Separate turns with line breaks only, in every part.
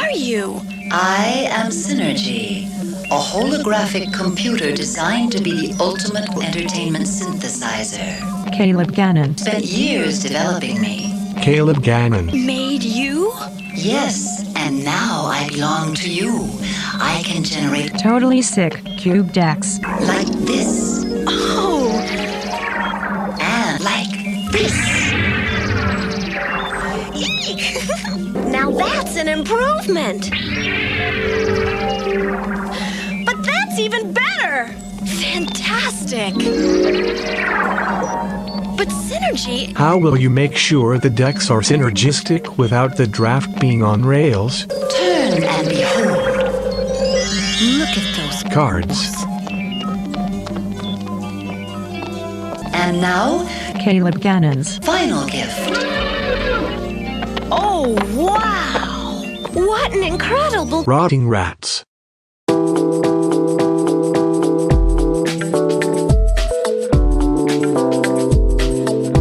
are you?
I am Synergy, a holographic computer designed to be the ultimate entertainment synthesizer.
Caleb Gannon.
Spent years developing me.
Caleb Gannon.
Made you?
Yes, and now I belong to you. I can generate
Totally sick cube decks.
like this
Oh,
and like this.
eek! Now that's an improvement. But that's even better. Fantastic. But Synergy,
How will you make sure the decks are synergistic without the draft being on rails?
Turn and behold.
look at those
Cards.
And now,
Caleb Gannon's.
final gift.
Oh, wow! What an incredible...
Rotting rats.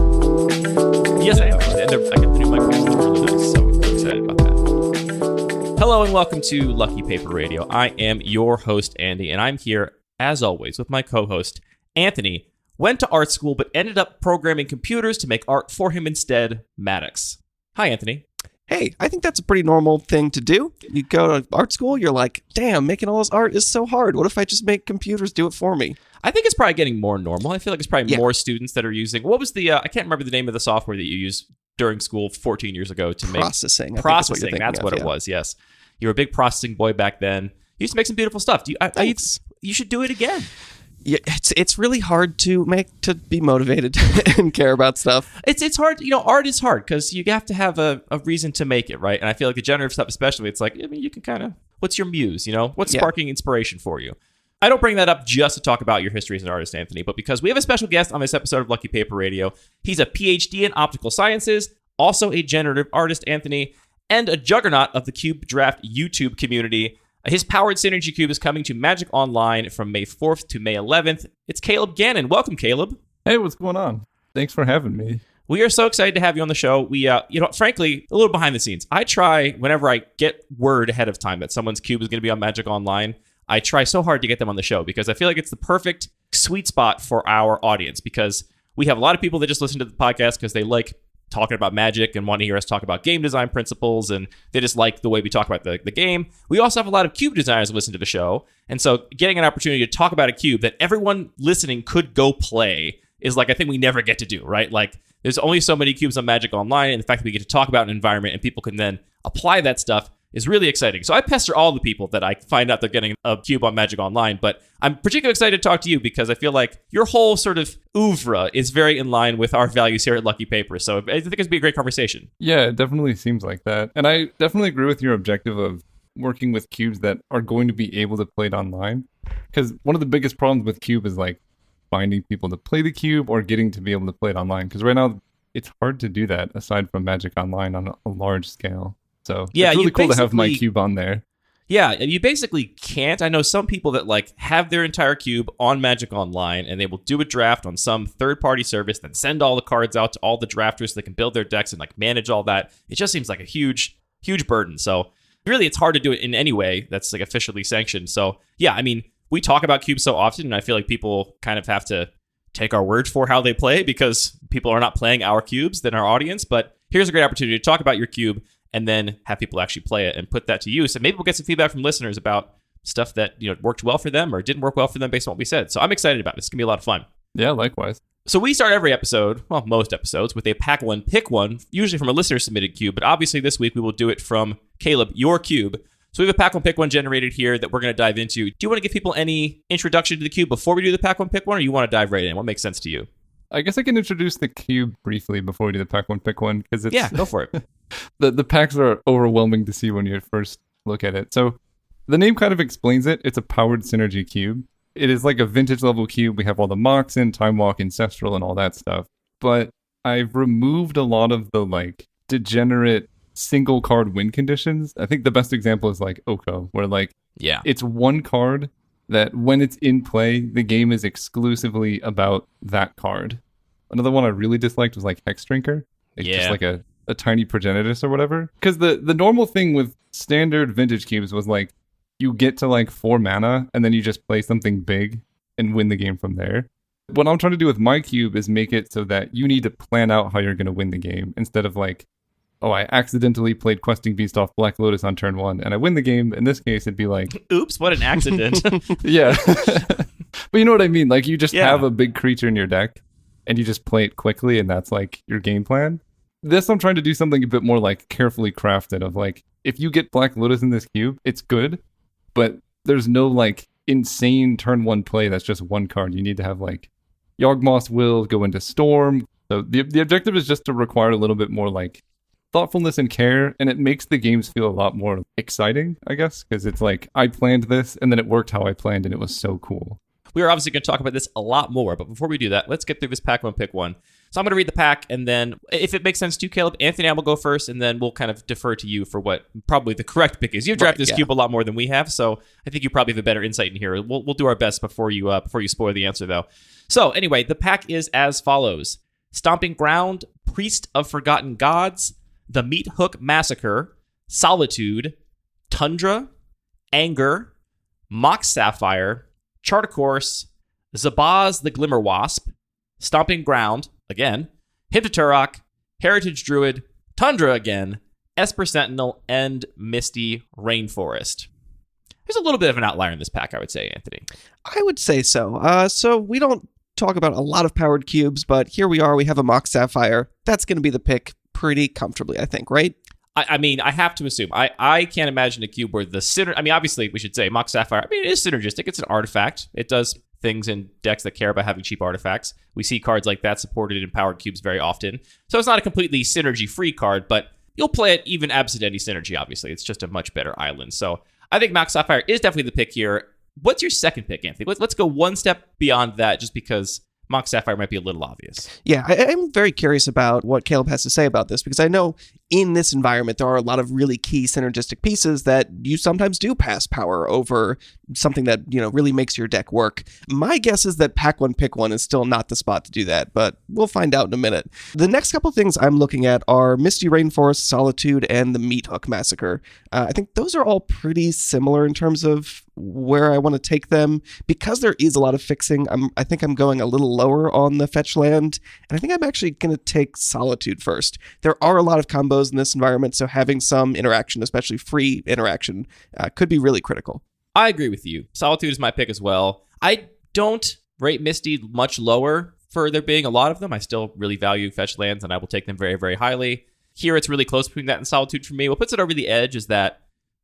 Yes, I am. And I got the new microphone. It's really nice, so I'm excited about that. Hello and welcome to Lucky Paper Radio. I am your host, Andy, and I'm here, as always, with my co-host, Anthony. Went to art school, but ended up programming computers to make art for him instead, Maddox. Hi, Anthony.
Hey, I think that's a pretty normal thing to do. You go to art school, you're like, damn, making all this art is so hard. What if I just make computers do it for me?
I think it's probably getting more normal. I feel like it's probably
Yeah.
more students that are using... What was the... I can't remember the name of the software that you used during school 14 years ago to make...
Processing. I think
Processing,
you're
that's
thinking
what
of,
it
yeah.
was, yes. You were a big processing boy back then. You used to make some beautiful stuff.
Thanks.
You should do it again.
Yeah, it's really hard to be motivated and care about stuff.
It's hard, art is hard because you have to have a reason to make it, right? And I feel like the generative stuff especially, it's like, I mean, you can kind of, what's your muse, What's
Yeah.
sparking inspiration for you? I don't bring that up just to talk about your history as an artist, Anthony, but because we have a special guest on this episode of Lucky Paper Radio. He's a PhD in optical sciences, also a generative artist, Anthony, and a juggernaut of the Cube Draft YouTube community. His powered Synergy Cube is coming to Magic Online from May 4th to May 11th. It's Caleb Gannon. Welcome, Caleb.
Hey, what's going on? Thanks for having me.
We are so excited to have you on the show. We, frankly, a little behind the scenes. I try, whenever I get word ahead of time that someone's cube is going to be on Magic Online, I try so hard to get them on the show because I feel like it's the perfect sweet spot for our audience because we have a lot of people that just listen to the podcast because they like talking about Magic and want to hear us talk about game design principles, and they just like the way we talk about the game. We also have a lot of cube designers that listen to the show, and so getting an opportunity to talk about a cube that everyone listening could go play is like a thing we never get to do, right? Like, there's only so many cubes on Magic Online, and the fact that we get to talk about an environment and people can then apply that stuff is really exciting. So I pester all the people that I find out they're getting a cube on Magic Online, but I'm particularly excited to talk to you because I feel like your whole sort of oeuvre is very in line with our values here at Lucky Paper. So I think it's going to be a great conversation.
Yeah, it definitely seems like that. And I definitely agree with your objective of working with cubes that are going to be able to play it online. Because one of the biggest problems with Cube is like finding people to play the cube or getting to be able to play it online. Because right now it's hard to do that aside from Magic Online on a large scale. So
yeah,
it's really
you
cool to have my
basically-
cube on there.
Yeah, you basically can't. I know some people that like have their entire cube on Magic Online and they will do a draft on some third-party service, then send all the cards out to all the drafters so they can build their decks and like manage all that. It just seems like a huge burden. So really, it's hard to do it in any way that's like officially sanctioned. So yeah, I mean, we talk about cubes so often, and I feel like people kind of have to take our word for how they play because people are not playing our cubes than our audience. But here's a great opportunity to talk about your cube and then have people actually play it and put that to use. And maybe we'll get some feedback from listeners about stuff that worked well for them or didn't work well for them based on what we said. So I'm excited about it. It's going to be a lot of fun.
Yeah, likewise.
So we start every episode, well, most episodes, with a pack one, pick one, usually from a listener-submitted cube. But obviously this week we will do it from Caleb, your cube. So we have a pack one, pick one generated here that we're going to dive into. Do you want to give people any introduction to the cube before we do the pack one, pick one, or you want to dive right in? What makes sense to you?
I guess I can introduce the cube briefly before we do the pack one, pick one. Because it's
Yeah, go for it.
the packs are overwhelming to see when you first look at it. So the name kind of explains it. It's a powered Synergy cube. It is like a vintage level cube. We have all the mocks in, Time Walk, Ancestral, and all that stuff. But I've removed a lot of the like degenerate single card win conditions. I think the best example is like Oko, where like it's one card that when it's in play, the game is exclusively about that card. Another one I really disliked was like Hex Drinker. It's just like a a tiny progenitus or whatever. Because the normal thing with standard vintage cubes was like, you get to like 4 mana and then you just play something big and win the game from there. What I'm trying to do with my cube is make it so that you need to plan out how you're going to win the game instead of like, oh, I accidentally played Questing Beast off Black Lotus on turn 1 and I win the game. In this case, it'd be like,
oops, what an accident.
yeah. But you know what I mean? Like you just have a big creature in your deck and you just play it quickly and that's like your game plan. This, I'm trying to do something a bit more like carefully crafted of like, if you get Black Lotus in this cube, it's good, but there's no like insane turn 1 play that's just one card. You need to have like Yawgmoth's Will, go into Storm. So the objective is just to require a little bit more like thoughtfulness and care, and it makes the games feel a lot more exciting, I guess, because it's like, I planned this and then it worked how I planned and it was so cool.
We are obviously going to talk about this a lot more, but before we do that, let's get through this pack one, pick one. So I'm going to read the pack, and then if it makes sense to you, Caleb, Anthony and I will go first, and then we'll kind of defer to you for what probably the correct pick is. You've drafted this cube a lot more than we have, so I think you probably have a better insight in here. We'll do our best before you spoil the answer, though. So anyway, the pack is as follows. Stomping Ground, Priest of Forgotten Gods, the Meat Hook Massacre, Solitude, Tundra, Anger, Mox Sapphire, Chartercourse, Zabaz the Glimmer Wasp, Stomping Ground, again, Hymn to Turok, Heritage Druid, Tundra again, Esper Sentinel, and Misty Rainforest. There's a little bit of an outlier in this pack, I would say, Anthony.
I would say so. So we don't talk about a lot of powered cubes, but here we are. We have a Mox Sapphire. That's going to be the pick pretty comfortably, I think, right?
I mean, I have to assume. I can't imagine a cube where I mean, obviously, we should say Mox Sapphire. I mean, it is synergistic. It's an artifact. It does things in decks that care about having cheap artifacts. We see cards like that supported in powered cubes very often. So it's not a completely synergy-free card, but you'll play it even absent any synergy, obviously. It's just a much better island. So I think Mox Sapphire is definitely the pick here. What's your second pick, Anthony? Let's go one step beyond that, just because Mox Sapphire might be a little obvious.
Yeah, I'm very curious about what Caleb has to say about this, because I know in this environment there are a lot of really key synergistic pieces that you sometimes do pass power over something that, you know, really makes your deck work. My guess is that pack one, pick one is still not the spot to do that, but we'll find out in a minute. The next couple things I'm looking at are Misty Rainforest, Solitude, and the Meat Hook Massacre. I think those are all pretty similar in terms of where I want to take them. Because there is a lot of fixing, I think I'm going a little lower on the fetch land, and I think I'm actually going to take Solitude first. There are a lot of combos in this environment, so having some interaction, especially free interaction, could be really critical.
I agree with you. Solitude is my pick as well. I don't rate Misty much lower for there being a lot of them. I still really value fetch lands, and I will take them very, very highly. Here, it's really close between that and Solitude for me. What puts it over the edge is that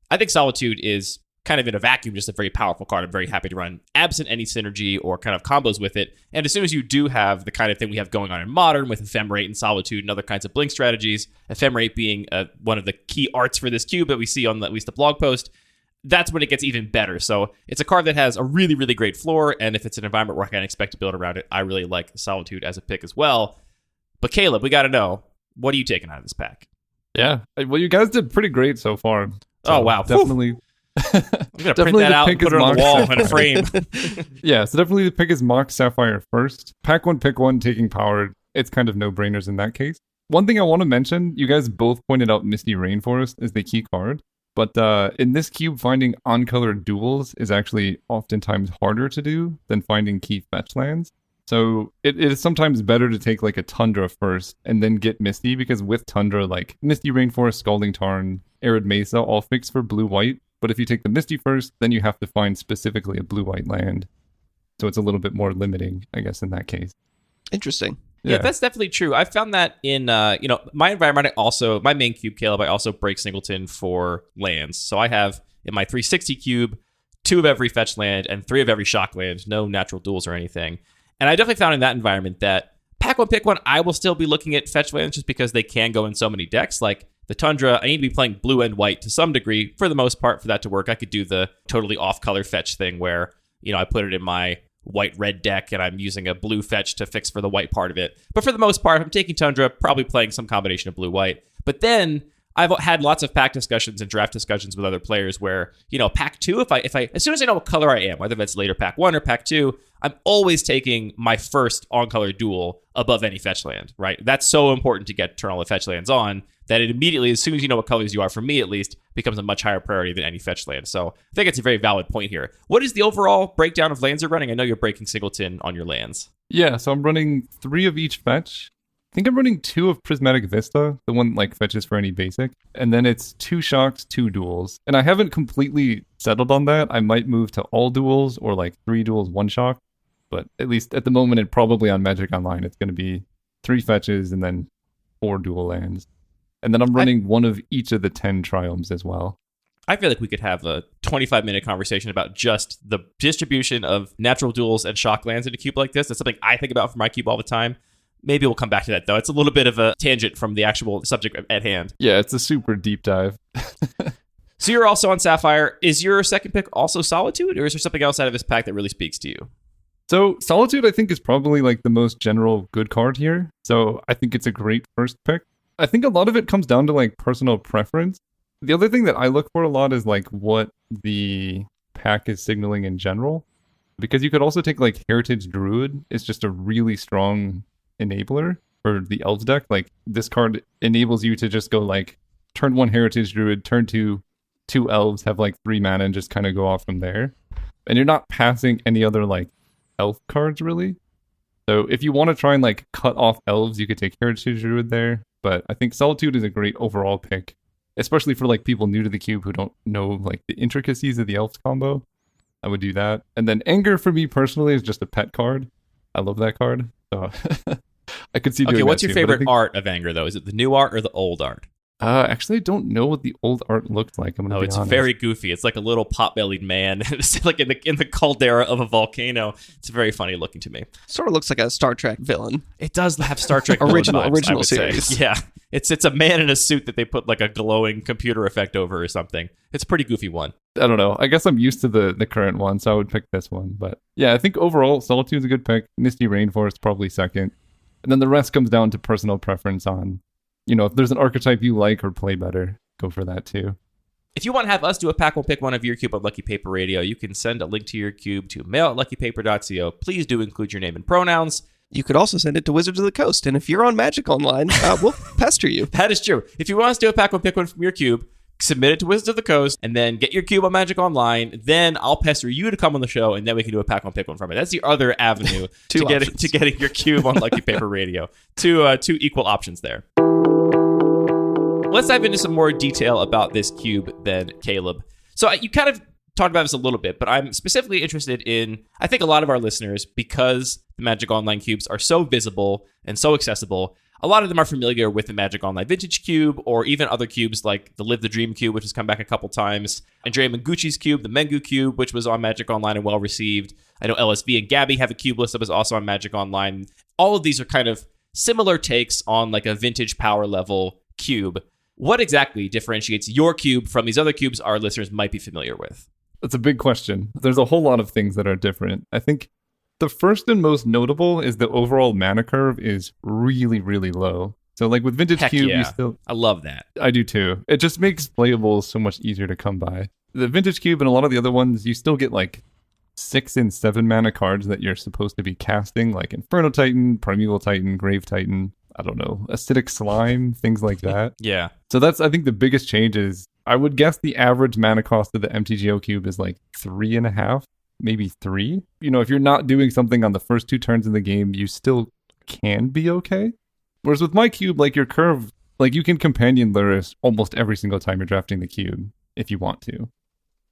I think Solitude is kind of in a vacuum, just a very powerful card. I'm very happy to run absent any synergy or kind of combos with it. And as soon as you do have the kind of thing we have going on in Modern with Ephemerate and Solitude and other kinds of blink strategies, Ephemerate being one of the key arts for this cube that we see on at least the blog post, that's when it gets even better. So it's a card that has a really, really great floor, and if it's an environment where I can expect to build around it, I really like Solitude as a pick as well. But Caleb, we got to know, what are you taking out of this pack?
Yeah, well, you guys did pretty great so far. So
oh, wow.
Definitely.
I'm going to print that out and put it on the wall in a frame.
Yeah, so definitely the pick is Mox Sapphire first. Pack one, pick one, taking power. It's kind of no-brainers in that case. One thing I want to mention, you guys both pointed out Misty Rainforest is the key card. But in this cube, finding on-colored duels is actually oftentimes harder to do than finding key fetch lands. So it is sometimes better to take like a Tundra first and then get Misty, because with Tundra, like Misty Rainforest, Scalding Tarn, Arid Mesa, all fixed for blue-white. But if you take the Misty first, then you have to find specifically a blue-white land. So it's a little bit more limiting, I guess, in that case.
Interesting.
Yeah, that's definitely true. I found that in, my environment, my main cube, Caleb, I also break Singleton for lands. So I have, in my 360 cube, 2 of every fetch land and 3 of every shock land, no natural duels or anything. And I definitely found in that environment that pack one, pick one, I will still be looking at fetch lands just because they can go in so many decks. Like the Tundra, I need to be playing blue and white to some degree. For the most part, for that to work, I could do the totally off-color fetch thing where, I put it in my white-red deck and I'm using a blue fetch to fix for the white part of it. But for the most part, if I'm taking Tundra, probably playing some combination of blue-white. But then I've had lots of pack discussions and draft discussions with other players where, pack 2, if I as soon as I know what color I am, whether that's later pack 1 or pack 2, I'm always taking my first on-color duel above any fetch land, right? That's so important to get turn all the fetch lands on that it immediately, as soon as you know what colors you are, for me at least, becomes a much higher priority than any fetch land. So I think it's a very valid point here. What is the overall breakdown of lands you're running? I know you're breaking singleton on your lands.
Yeah, so I'm running 3 of each fetch. I think I'm running 2 of Prismatic Vista, the one like fetches for any basic. And then it's 2 shocks, 2 duels. And I haven't completely settled on that. I might move to all duels or like 3 duels, 1 shock. But at least at the moment, and probably on Magic Online, it's going to be 3 fetches and then 4 dual lands. And then I'm running 1 of each of the 10 triomes as well.
I feel like we could have a 25-minute conversation about just the distribution of natural duels and shock lands in a cube like this. That's something I think about for my cube all the time. Maybe we'll come back to that, though. It's a little bit of a tangent from the actual subject at hand.
Yeah, it's a super deep dive.
So you're also on Sapphire. Is your second pick also Solitude, or is there something else out of this pack that really speaks to you?
So Solitude, I think, is probably like the most general good card here. So I think it's a great first pick. I think a lot of it comes down to like personal preference. The other thing that I look for a lot is like what the pack is signaling in general. Because you could also take like Heritage Druid. It's just a really strong enabler for the Elves deck. Like this card enables you to just go like turn 1 Heritage Druid, turn 2 Elves, have like 3 mana and just kind of go off from there. And you're not passing any other like elf cards really. So if you want to try and like cut off elves, you could take Heritage Druid there. But I think Solitude is a great overall pick, especially for like people new to the cube who don't know like the intricacies of the elves combo. I would do that. And then Anger for me personally is just a pet card. I love that card. So I could see doing that.
Okay, what's your
too,
favorite art of Anger though? Is it the new art or the old art?
Actually, I don't know what the old art looked like. I'm gonna be
it's
honest.
very goofy. It's like a little pot-bellied man. It's like in the caldera of a volcano. It's very funny looking to me.
Sort of looks like a Star Trek villain.
It does have Star Trek villain vibes, I
original
would say.
series.
Yeah, it's a man in a suit that they put like a glowing computer effect over or something. It's a pretty goofy one.
I don't know. I guess I'm used to the current one, so I would pick this one. But yeah, I think overall Solitude's a good pick. Misty Rainforest probably second, and then the rest comes down to personal preference on, you know, if there's an archetype you like or play better, go for that too.
If you want to have us do a pack, we'll pick one of your cube on Lucky Paper Radio. You can send a link to your cube to mail@luckypaper.co. Please do include your name and pronouns.
You could also send it to Wizards of the Coast, and if you're on Magic Online, we'll pester you.
That is true. If you want us to do a pack, we'll pick one from your cube. Submit it to Wizards of the Coast, and then get your cube on Magic Online. Then I'll pester you to come on the show, and then we can do a pack on pick one from it. That's the other avenue to getting your cube on Lucky Paper Radio. Two equal options there. Let's dive into some more detail about this cube then, Caleb. So you kind of talked about this a little bit, but I'm specifically interested in, I think a lot of our listeners, because the Magic Online cubes are so visible and so accessible, a lot of them are familiar with the Magic Online Vintage Cube, or even other cubes like the Live the Dream Cube, which has come back a couple times, Andrea Mengucci's Cube, the Mengu Cube, which was on Magic Online and well received. I know LSV and Gabby have a cube list that was also on Magic Online. All of these are kind of similar takes on like a vintage power level cube. What exactly differentiates your cube from these other cubes our listeners might be familiar with?
That's a big question. There's a whole lot of things that are different. I think the first and most notable is the overall mana curve is really, really low. So like with Vintage Cube,
yeah.
you still...
I love that.
I do too. It just makes playables so much easier to come by. The Vintage Cube and a lot of the other ones, you still get like 6 and 7 mana cards that you're supposed to be casting, like Inferno Titan, Primeval Titan, Grave Titan, I don't know, Acidic Slime, things like that.
Yeah.
So that's, I think the biggest change is, I would guess the average mana cost of the MTGO cube is like 3.5, maybe 3. You know, if you're not doing something on the first 2 turns in the game, you still can be okay. Whereas with my cube, like your curve, like you can companion Luris almost every single time you're drafting the cube, if you want to,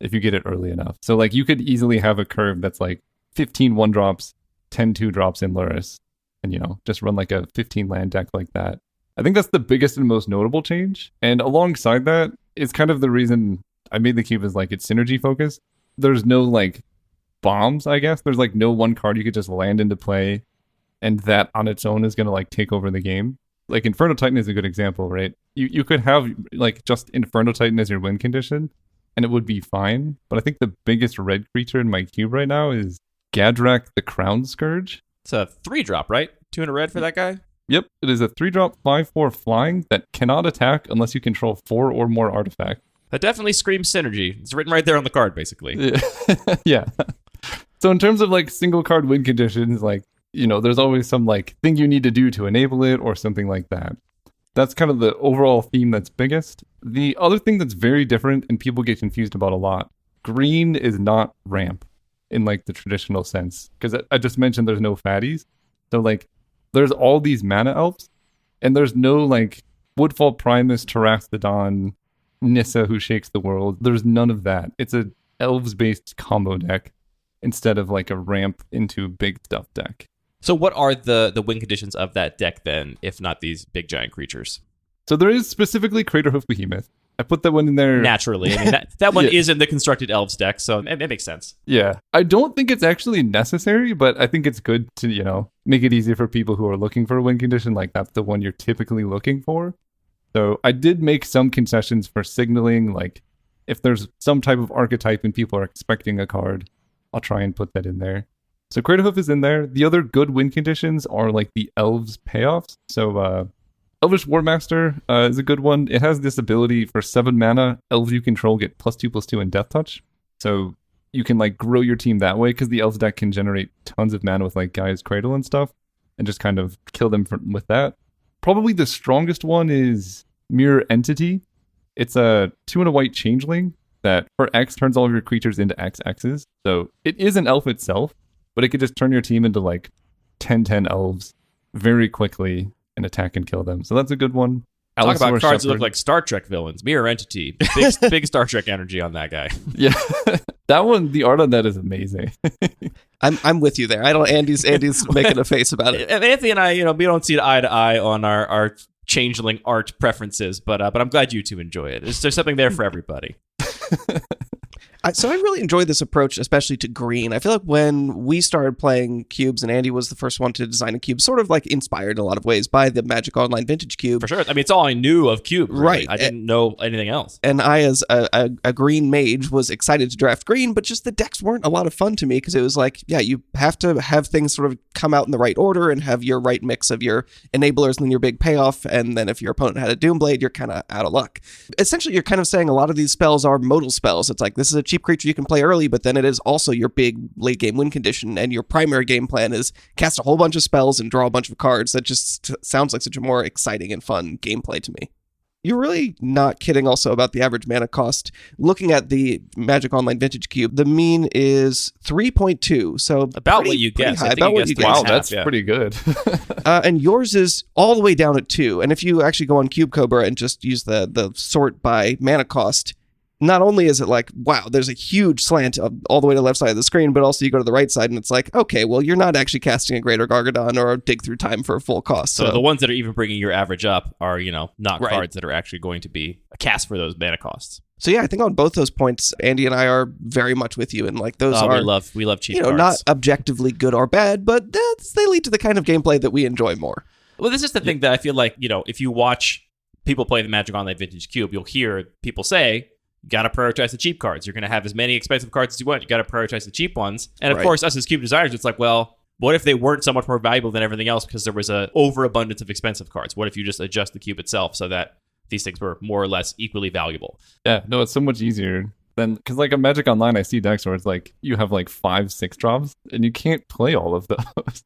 if you get it early enough. So like you could easily have a curve that's like 15 1-drops, 10 2-drops in Luris, and, you know, just run like a 15 land deck like that. I think that's the biggest and most notable change. And alongside that is kind of the reason I made the cube is like it's synergy focused. There's no like bombs, I guess. There's like no one card you could just land into play and that on its own is going to like take over the game. Like Inferno Titan is a good example, right? You could have like just Inferno Titan as your win condition and it would be fine. But I think the biggest red creature in my cube right now is Gadrak the Crown Scourge.
It's a 3-drop, right? 2 in a red for that guy?
Yep, it is a 3-drop 5/4 flying that cannot attack unless you control 4 or more artifacts.
That definitely screams synergy. It's written right there on the card, basically.
Yeah. So in terms of like single card win conditions, like, you know, there's always some like thing you need to do to enable it or something like that. That's kind of the overall theme that's biggest. The other thing that's very different and people get confused about a lot, green is not ramp in like the traditional sense. Because I just mentioned there's no fatties. So like there's all these mana elves and there's no like Woodfall Primus, Terastodon, Nissa who shakes the world. There's none of that. It's a elves-based combo deck instead of like a ramp into big stuff deck.
So what are the win conditions of that deck then, if not these big giant creatures?
So there is specifically Craterhoof Behemoth. I put that one in there.
Naturally. I mean, that one
Yeah.
is in the constructed elves deck, so it makes sense.
Yeah. I don't think it's actually necessary, but I think it's good to, make it easy for people who are looking for a win condition. Like that's the one you're typically looking for. So I did make some concessions for signaling, like if there's some type of archetype and people are expecting a card, I'll try and put that in there. So Craterhoof is in there. The other good win conditions are like the elves payoffs. So Elvish Warmaster is a good one. It has this ability for 7 mana, elves you control get +2/+2 in Death Touch. So you can like grow your team that way because the elves deck can generate tons of mana with like Gaia's Cradle and stuff and just kind of kill them with that. Probably the strongest one is Mirror Entity. It's a 2 and a white changeling that for X turns all of your creatures into XXs. So it is an elf itself, but it could just turn your team into like 10/10 elves very quickly and attack and kill them. So that's a good one.
Talk about
Allosaur
cards that look
Shepherd.
like Star Trek villains. Mirror Entity. Big Star Trek energy on that guy.
Yeah. That one, the art on that is amazing.
I'm with you there. I don't. Andy's making a face about it.
And Anthony and I, we don't see eye to eye on our changeling art preferences, but I'm glad you two enjoy it. There's something there for everybody.
So I really enjoy this approach, especially to green. I feel like when we started playing cubes, and Andy was the first one to design a cube, sort of like inspired in a lot of ways by the Magic Online Vintage Cube.
For sure. I mean, it's all I knew of Cube. Really.
Right.
I didn't know anything else.
And I, as a green mage, was excited to draft green, but just the decks weren't a lot of fun to me because it was like, yeah, you have to have things sort of come out in the right order and have your right mix of your enablers and then your big payoff. And then if your opponent had a Doomblade, you're kind of out of luck. Essentially, you're kind of saying a lot of these spells are modal spells. It's like, this is a cheap creature you can play early, but then it is also your big late game win condition, and your primary game plan is cast a whole bunch of spells and draw a bunch of cards. That just sounds like such a more exciting and fun gameplay to me. You're really not kidding also about the average mana cost. Looking at the Magic Online Vintage Cube, the mean is 3.2. So
about what you guess.
About what you guess.
Wow, that's pretty good.
And yours is all the way down at 2. And if you actually go on Cube Cobra and just use the sort by mana cost, not only is it like, wow, there's a huge slant all the way to the left side of the screen, but also you go to the right side and it's like, okay, well, you're not actually casting a Greater Gargadon or a Dig Through Time for a full cost.
So the ones that are even bringing your average up are, not
Right.
cards that are actually going to be a cast for those mana costs.
So yeah, I think on both those points, Andy and I are very much with you. And like those are,
we love cheap cards.
not objectively good or bad, but they lead to the kind of gameplay that we enjoy more.
Well, this is the thing that I feel like, if you watch people play the Magic Online Vintage Cube, you'll hear people say, you got to prioritize the cheap cards. You're going to have as many expensive cards as you want. You got to prioritize the cheap ones. And of
Right.
course, us as cube designers, it's like, well, what if they weren't so much more valuable than everything else because there was an overabundance of expensive cards? What if you just adjust the cube itself so that these things were more or less equally valuable?
Yeah, no, it's so much easier than, because like a Magic Online, I see decks where it's like you have like 5 6-drops and you can't play all of those.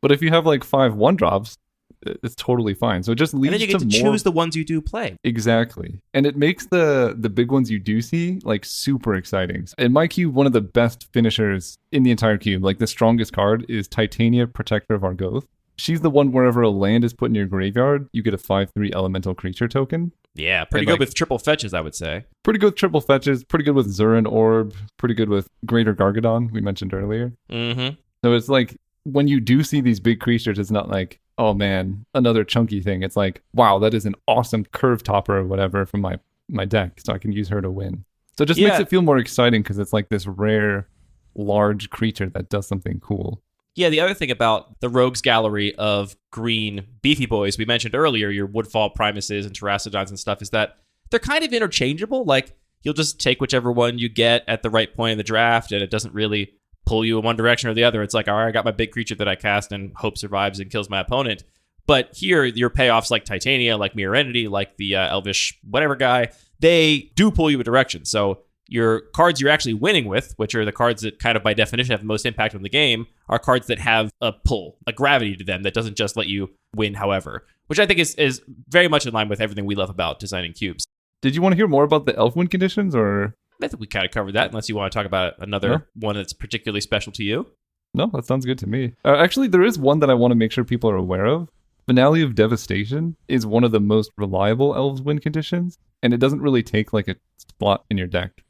But if you have like 5 1-drops, it's totally fine. So it just leads
And then you get to
more...
choose the ones you do play.
Exactly. And it makes the big ones you do see like super exciting. In my cube, one of the best finishers in the entire cube, like the strongest card, is Titania, Protector of Argoth. She's the one wherever a land is put in your graveyard, you get a 5/3 elemental creature token.
Yeah, pretty
And,
good
like,
with triple fetches, I would say.
Pretty good with triple fetches, pretty good with Zurin Orb, pretty good with Greater Gargadon, we mentioned earlier.
Mm-hmm.
So it's like, when you do see these big creatures, it's not like, oh man, another chunky thing. It's like, wow, that is an awesome curve topper or whatever from my deck, so I can use her to win. So it just makes it feel more exciting because it's like this rare, large creature that does something cool.
Yeah, the other thing about the Rogues Gallery of green beefy boys we mentioned earlier, your Woodfall Primuses and Terastodons and stuff, is that they're kind of interchangeable. Like, you'll just take whichever one you get at the right point in the draft, and it doesn't really pull you in one direction or the other. It's like, all right, I got my big creature that I cast and hope survives and kills my opponent. But here, your payoffs like Titania, like Mirror Entity, like the Elvish whatever guy, they do pull you a direction. So your cards you're actually winning with, which are the cards that kind of by definition have the most impact on the game, are cards that have a pull, a gravity to them that doesn't just let you win however, which I think is very much in line with everything we love about designing cubes.
Did you want to hear more about the elf win conditions, or?
I think we kind of covered that, unless you want to talk about another one that's particularly special to you.
No, that sounds good to me. Actually, there is one that I want to make sure people are aware of. Finale of Devastation is one of the most reliable elves win conditions, and it doesn't really take like a slot in your deck.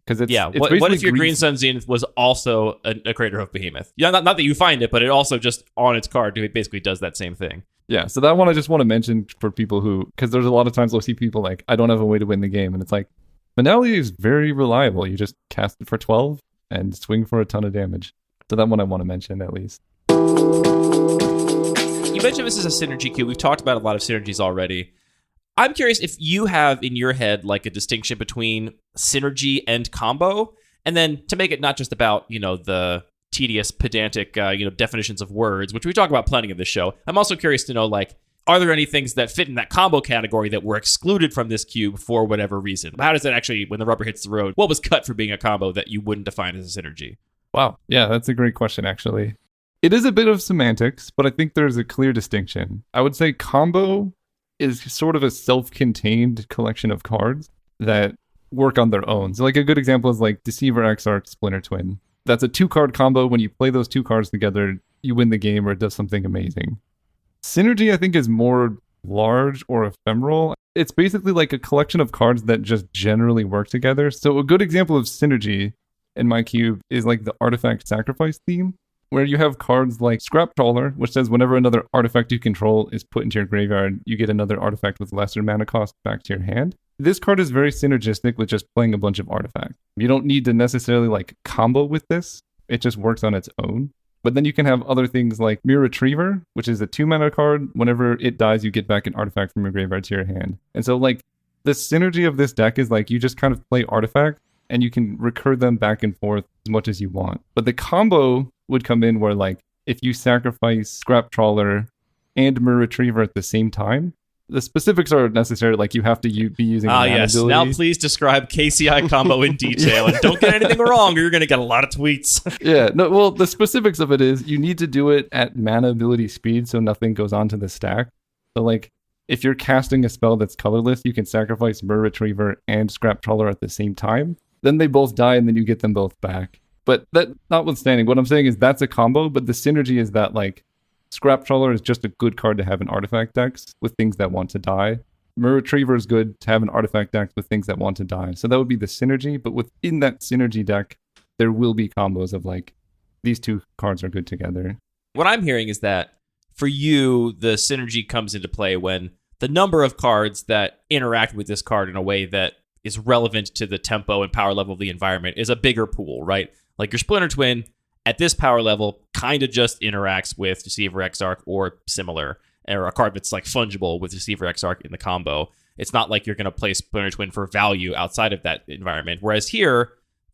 Because it's
what if your Green Sun Zenith was also a Crater of Behemoth? Yeah, not that you find it, but it also just on its card, it basically does that same thing.
Yeah, so that one I just want to mention for people who, because there's a lot of times we'll see people like, I don't have a way to win the game, and it's like, Finale is very reliable. You just cast it for 12 and swing for a ton of damage. So that one I want to mention at least.
You mentioned this is a synergy cube. We've talked about a lot of synergies already. I'm curious if you have in your head like a distinction between synergy and combo, and then to make it not just about, the tedious, pedantic, definitions of words, which we talk about plenty of this show. I'm also curious to know, like, are there any things that fit in that combo category that were excluded from this cube for whatever reason? How does that actually, when the rubber hits the road, what was cut for being a combo that you wouldn't define as a synergy?
Wow. Yeah, that's a great question, actually. It is a bit of semantics, but I think there's a clear distinction. I would say combo is sort of a self-contained collection of cards that work on their own. So like a good example is like Deceiver, Exarch, Splinter Twin. That's a 2-card combo. When you play those 2 cards together, you win the game or it does something amazing. Synergy, I think, is more large or ephemeral. It's basically like a collection of cards that just generally work together. So a good example of synergy in my cube is like the Artifact Sacrifice theme, where you have cards like Scrap Trawler, which says whenever another artifact you control is put into your graveyard, you get another artifact with lesser mana cost back to your hand. This card is very synergistic with just playing a bunch of artifacts. You don't need to necessarily like combo with this. It just works on its own. But then you can have other things like Mere Retriever, which is a 2-mana card. Whenever it dies, you get back an artifact from your graveyard to your hand. And so like the synergy of this deck is like you just kind of play artifacts and you can recur them back and forth as much as you want. But the combo would come in where like if you sacrifice Scrap Trawler and Mere Retriever at the same time, the specifics are necessary, like you have to be using
yes.
ability.
Now please describe KCI combo in detail and don't get anything wrong or you're going to get a lot of tweets.
Yeah, no, well, the specifics of it is you need to do it at mana ability speed so nothing goes onto the stack. So like if you're casting a spell that's colorless, you can sacrifice Mere Retriever and Scrap Trawler at the same time. Then they both die and then you get them both back. But that notwithstanding, what I'm saying is that's a combo, but the synergy is that like Scrap Trawler is just a good card to have in artifact decks with things that want to die. Mere Retriever is good to have in artifact decks with things that want to die. So that would be the synergy, but within that synergy deck, there will be combos of like, these 2 cards are good together.
What I'm hearing is that for you, the synergy comes into play when the number of cards that interact with this card in a way that is relevant to the tempo and power level of the environment is a bigger pool, right? Like your Splinter Twin at this power level kind of just interacts with Deceiver Exarch or similar, or a card that's like fungible with Deceiver Exarch in the combo. It's not like you're going to play Splinter Twin for value outside of that environment. Whereas here,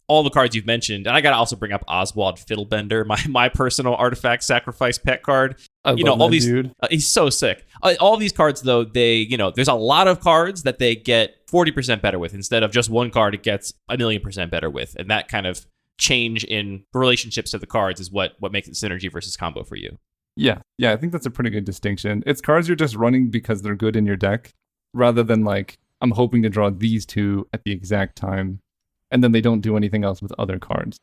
all the cards you've mentioned, and I got to also bring up Oswald Fiddlebender, my personal artifact sacrifice pet card.
I love
all
that
these,
dude.
He's so sick. All these cards, though, they, there's a lot of cards that they get 40% better with. Instead of just one card, it gets 1,000,000% better with. And that kind of change in relationships to the cards is what makes it synergy versus combo for you.
Yeah, I think that's a pretty good distinction. It's cards you're just running because they're good in your deck, rather than like, I'm hoping to draw these 2 at the exact time, and then they don't do anything else with other cards.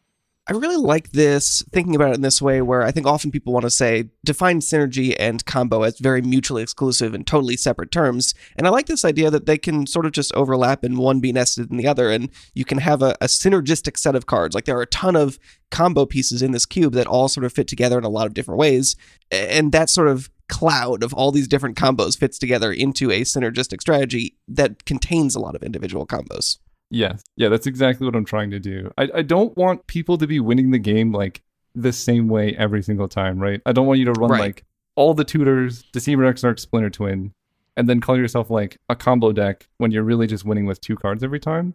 I really like this, thinking about it in this way, where I think often people want to say, define synergy and combo as very mutually exclusive and totally separate terms. And I like this idea that they can sort of just overlap and one be nested in the other, and you can have a synergistic set of cards. Like there are a ton of combo pieces in this cube that all sort of fit together in a lot of different ways. And that sort of cloud of all these different combos fits together into a synergistic strategy that contains a lot of individual combos.
Yeah, that's exactly what I'm trying to do. I don't want people to be winning the game like the same way every single time, right? I don't want you to run like all the tutors, Deceiver Exarch, Splinter Twin, and then call yourself like a combo deck when you're really just winning with 2 cards every time.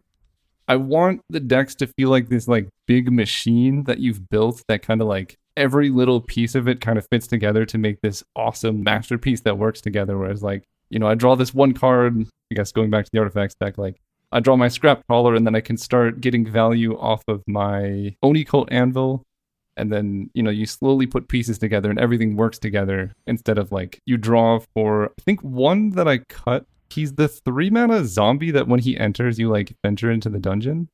I want the decks to feel like this like big machine that you've built that kind of like every little piece of it kind of fits together to make this awesome masterpiece that works together. Whereas like, I draw this one card, I guess going back to the artifacts deck, like I draw my scrap crawler, and then I can start getting value off of my Oni Cult Anvil. And then, you slowly put pieces together and everything works together instead of like you draw for, I think one that I cut, he's the 3-mana zombie that when he enters, you like venture into the dungeon.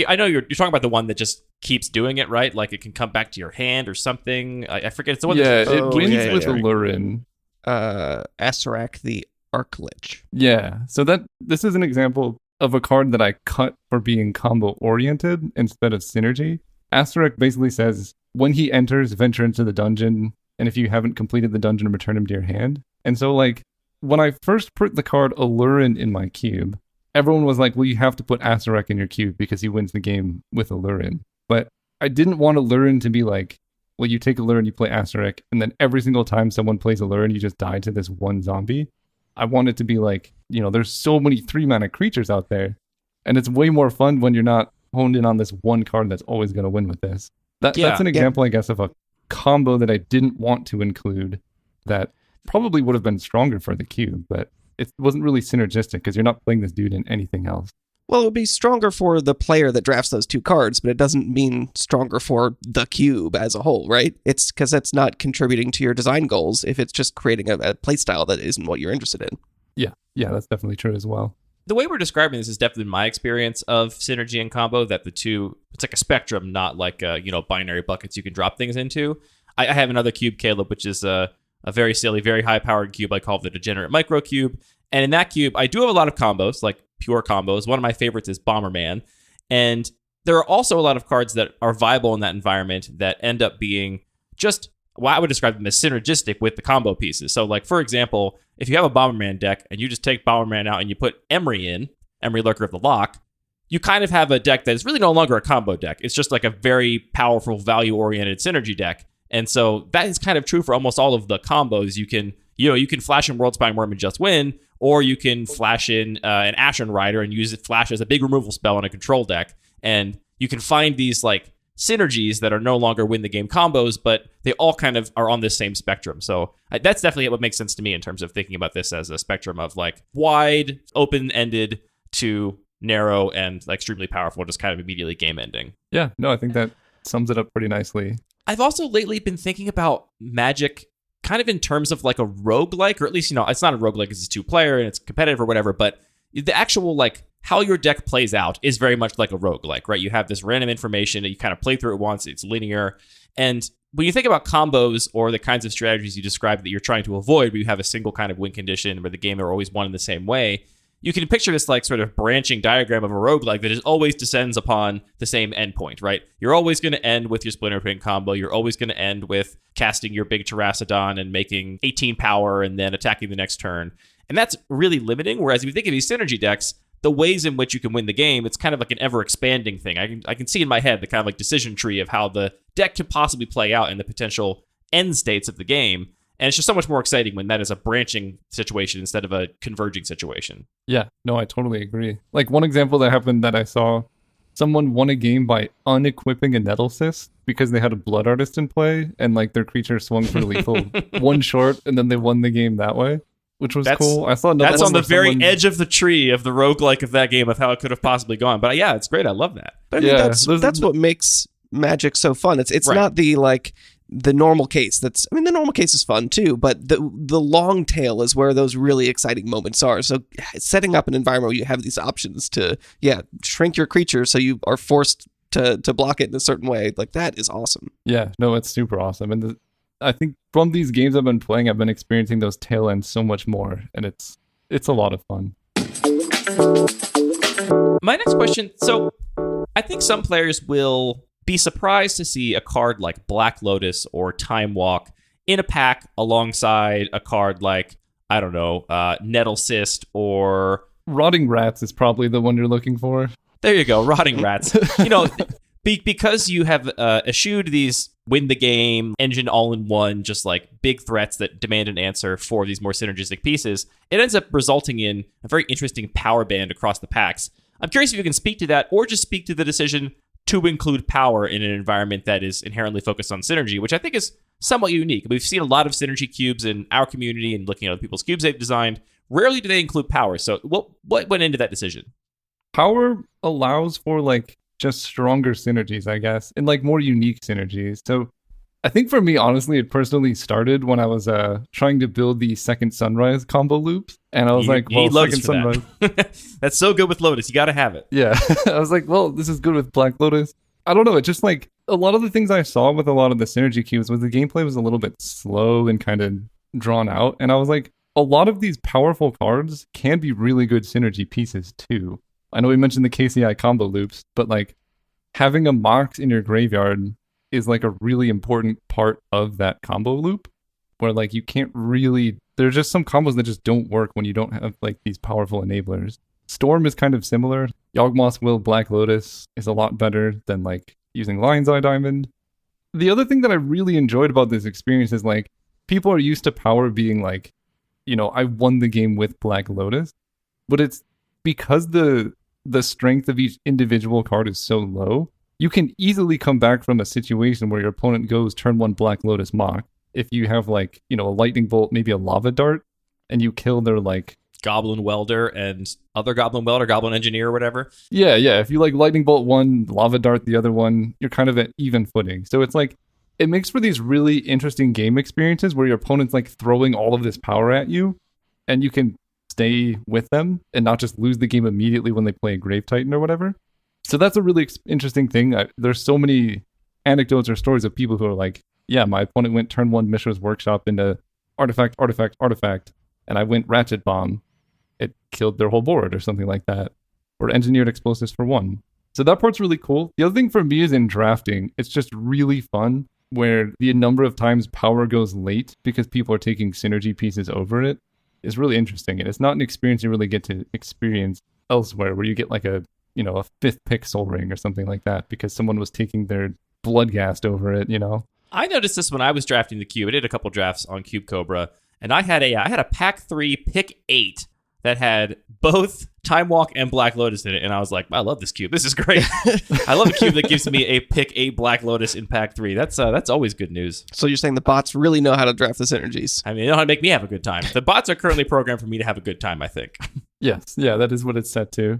I know you're talking about the one that just keeps doing it, right? Like it can come back to your hand or something. I forget. It's the one
it
that
wins with Allurin.
Asarak the Arclich.
Yeah. So this is an example of a card that I cut for being combo oriented instead of synergy. Asarak basically says, when he enters, venture into the dungeon, and if you haven't completed the dungeon, return him to your hand. And so, like, when I first put the card Allurin in my cube, everyone was like, well, you have to put Asarak in your cube because he wins the game with Allurin. But I didn't want Allurin to be like, well, you take Allurin, you play Asarak, and then every single time someone plays Allurin, you just die to this one zombie. I want it to be like, there's so many 3-mana creatures out there, and it's way more fun when you're not honed in on this one card that's always going to win with this. That's an example, I guess, of a combo that I didn't want to include that probably would have been stronger for the cube, but it wasn't really synergistic because you're not playing this dude in anything else.
Well, it would be stronger for the player that drafts those 2 cards, but it doesn't mean stronger for the cube as a whole, right? It's because that's not contributing to your design goals if it's just creating a playstyle that isn't what you're interested in.
Yeah, that's definitely true as well.
The way we're describing this is definitely my experience of synergy and combo, that the two, it's like a spectrum, not like, binary buckets you can drop things into. I have another cube, Caleb, which is a very silly, very high-powered cube. I call it the Degenerate Micro Cube. And in that cube, I do have a lot of combos, like pure combos. One of my favorites is Bomberman. And there are also a lot of cards that are viable in that environment that end up being just, I would describe them as synergistic with the combo pieces. So, like, for example, if you have a Bomberman deck and you just take Bomberman out and you put Emery in, Emery Lurker of the Loch, you kind of have a deck that is really no longer a combo deck. It's just like a very powerful, value-oriented synergy deck. And so that is kind of true for almost all of the combos. You can flash in World-Spine Worm and just win, or you can flash in an Ashen Rider and use it flash as a big removal spell in a control deck. And you can find these like synergies that are no longer win the game combos, but they all kind of are on this same spectrum. So that's definitely what makes sense to me in terms of thinking about this as a spectrum of like wide, open-ended to narrow and like extremely powerful, just kind of immediately game ending.
Yeah, no, I think that sums it up pretty nicely.
I've also lately been thinking about Magic kind of in terms of like a roguelike, or at least, it's not a roguelike because it's 2-player and it's competitive or whatever, but the actual like how your deck plays out is very much like a roguelike, right? You have this random information that you kind of play through it once, it's linear. And when you think about combos or the kinds of strategies you described that you're trying to avoid, where you have a single kind of win condition where the game are always won in the same way, you can picture this like sort of branching diagram of a roguelike that always descends upon the same endpoint, right? You're always going to end with your Splinter Pin combo. You're always going to end with casting your big Terracodon and making 18 power and then attacking the next turn. And that's really limiting. Whereas if you think of these synergy decks, the ways in which you can win the game, it's kind of like an ever-expanding thing. I can see in my head the kind of like decision tree of how the deck could possibly play out in the potential end states of the game. And it's just so much more exciting when that is a branching situation instead of a converging situation.
Yeah, no, I totally agree. Like one example that happened that I saw, someone won a game by unequipping a Nettle Cyst because they had a Blood Artist in play and like their creature swung for lethal one short and then they won the game that way, which was cool. I saw another
that's
one
on the very edge of the tree of the roguelike of that game of how it could have possibly gone. But yeah, it's great. I love that.
But I mean, that's what makes Magic so fun. It's right. Not the normal case. The normal case is fun too, but the long tail is where those really exciting moments are. So setting up an environment where you have these options to shrink your creature so you are forced to block it in a certain way, like that is awesome.
Yeah, no, it's super awesome. And I think from these games I've been playing, I've been experiencing those tail ends so much more, and it's a lot of fun.
My next question, so I think some players will be surprised to see a card like Black Lotus or Time Walk in a pack alongside a card like, I don't know, Nettle Cyst or...
Rotting Rats is probably the one you're looking for.
There you go, Rotting Rats. Because you have eschewed these win the game, engine all-in-one, just like big threats that demand an answer for these more synergistic pieces, it ends up resulting in a very interesting power band across the packs. I'm curious if you can speak to that or just speak to the decision to include power in an environment that is inherently focused on synergy, which I think is somewhat unique. We've seen a lot of synergy cubes in our community and looking at other people's cubes they've designed. Rarely do they include power. So what went into that decision?
power allows for like just stronger synergies, I guess, and like more unique synergies. So I think for me, honestly, it personally started when I was trying to build the second sunrise combo loops. And I was like, well, second sunrise.
That's so good with Lotus. You got to have it.
Yeah. I was like, well, this is good with Black Lotus. I don't know. It just like a lot of the things I saw with a lot of the synergy cubes was the gameplay was a little bit slow and kind of drawn out. And I was like, a lot of these powerful cards can be really good synergy pieces too. I know we mentioned the KCI combo loops, but like having a Mox in your graveyard is like a really important part of that combo loop where like you can't really, there's just some combos that just don't work when you don't have like these powerful enablers. Storm is kind of similar. Yawgmoth's Will Black Lotus is a lot better than like using Lion's Eye Diamond. The other thing that I really enjoyed about this experience is like people are used to power being like, you know, I won the game with Black Lotus, but it's because the strength of each individual card is so low, you can easily come back from a situation where your opponent goes turn 1 Black Lotus Mock. If you have like, you know, a lightning bolt, maybe a lava dart, and you kill their like
Goblin Welder and other Goblin Welder, Goblin Engineer or whatever.
Yeah. If you like lightning bolt one, lava dart the other one, you're kind of at even footing. So it's like, it makes for these really interesting game experiences where your opponent's like throwing all of this power at you and you can stay with them and not just lose the game immediately when they play a Grave Titan or whatever. So that's a really interesting thing. There's so many anecdotes or stories of people who are like, yeah, my opponent went turn 1 Mishra's Workshop into artifact, and I went Ratchet Bomb. It killed their whole board or something like that. Or engineered explosives for 1. So that part's really cool. The other thing for me is in drafting, it's just really fun where the number of times power goes late because people are taking synergy pieces over it is really interesting. And it's not an experience you really get to experience elsewhere where you get like a 5th pick Soul Ring or something like that because someone was taking their Bloodghast over it, you know?
I noticed this when I was drafting the cube. I did a couple drafts on Cube Cobra, and I had a pack 3 pick 8 that had both Time Walk and Black Lotus in it, and I was like, I love this cube. This is great. I love a cube that gives me a pick 8 Black Lotus in pack 3. That's always good news.
So you're saying the bots really know how to draft the synergies?
I mean, they know how to make me have a good time. The bots are currently programmed for me to have a good time, I think.
Yes, yeah, that is what it's set to.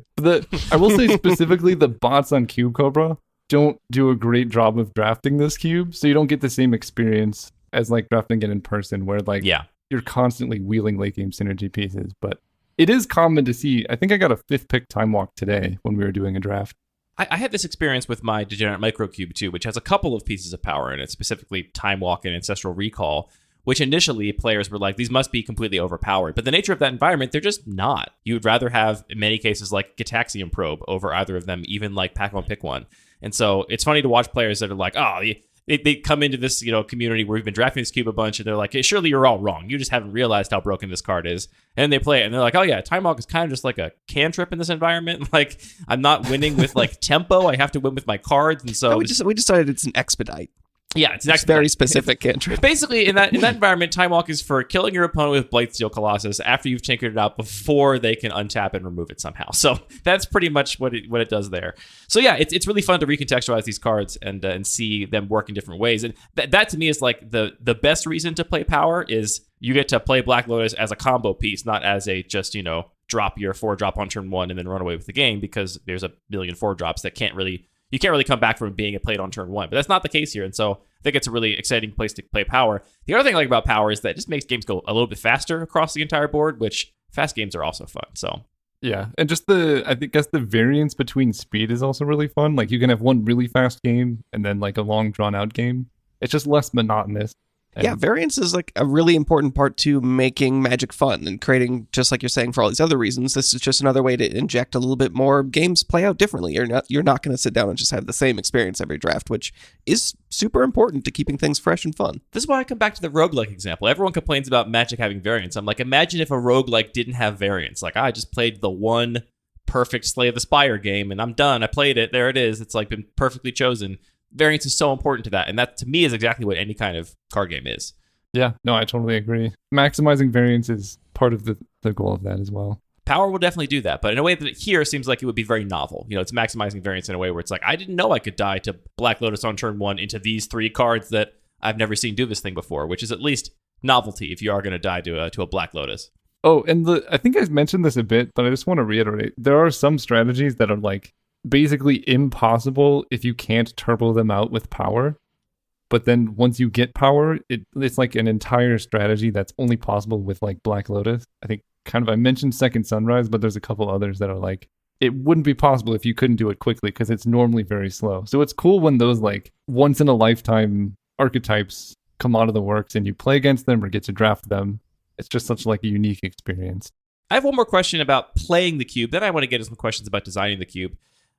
I will say specifically the bots on Cube Cobra don't do a great job of drafting this cube, so you don't get the same experience as like drafting it in person where like you're constantly wheeling late game synergy pieces. But it is common to see. I think I got a 5th pick Time Walk today when we were doing a draft.
I had this experience with my Degenerate Microcube too, which has a couple of pieces of power in it, specifically Time Walk and Ancestral Recall, which initially players were like, these must be completely overpowered. But the nature of that environment, they're just not. You would rather have, in many cases, like Gitaxium Probe over either of them, even like Pack 1 Pick 1. And so it's funny to watch players that are like, oh, they come into this community where we've been drafting this cube a bunch, and they're like, hey, surely you're all wrong. You just haven't realized how broken this card is. And then they play it, and they're like, oh yeah, Time Walk is kind of just like a cantrip in this environment. Like, I'm not winning with like tempo. I have to win with my cards. And so
we decided it's an expedite.
Yeah, it's
very specific cantrip.
Basically, in that environment, Time Walk is for killing your opponent with Blightsteel Colossus after you've tinkered it out before they can untap and remove it somehow. So that's pretty much what it does there. So yeah, it's really fun to recontextualize these cards and see them work in different ways. And that to me is like the best reason to play Power is you get to play Black Lotus as a combo piece, not as a just drop your 4-drop on turn 1 and then run away with the game, because there's a million 4-drops that you can't really come back from being played on turn 1. But that's not the case here. And so I think it's a really exciting place to play Power. The other thing I like about Power is that it just makes games go a little bit faster across the entire board, which fast games are also fun. So
yeah, and just I guess the variance between speed is also really fun. Like you can have one really fast game and then like a long drawn out game. It's just less monotonous.
Yeah, variance is like a really important part to making Magic fun and creating, just like you're saying, for all these other reasons. This is just another way to inject a little bit more games play out differently. You're not going to sit down and just have the same experience every draft, which is super important to keeping things fresh and fun.
This is why I come back to the roguelike example. Everyone complains about Magic having variance. I'm like, imagine if a roguelike didn't have variance. Like, I just played the one perfect Slay of the Spire game and I'm done. I played it. There it is. It's like been perfectly chosen. Variance is so important to that, and that to me is exactly what any kind of card game is.
Yeah, no, I totally agree. Maximizing variance is part of the goal of that as well.
Power will definitely do that, but in a way that here seems like it would be very novel. It's maximizing variance in a way where it's like, I didn't know I could die to Black Lotus on turn 1 into these 3 cards that I've never seen do this thing before, which is at least novelty if you are going to die to a Black Lotus.
Oh, and I think I mentioned this a bit, but I just want to reiterate. There are some strategies that are like basically impossible if you can't turbo them out with power. But then once you get power, it's like an entire strategy that's only possible with like Black Lotus. I think I mentioned Second Sunrise, but there's a couple others that are like, it wouldn't be possible if you couldn't do it quickly because it's normally very slow. So it's cool when those like once in a lifetime archetypes come out of the works and you play against them or get to draft them. It's just such like a unique experience.
I have one more question about playing the cube. Then I want to get into some questions about designing the cube.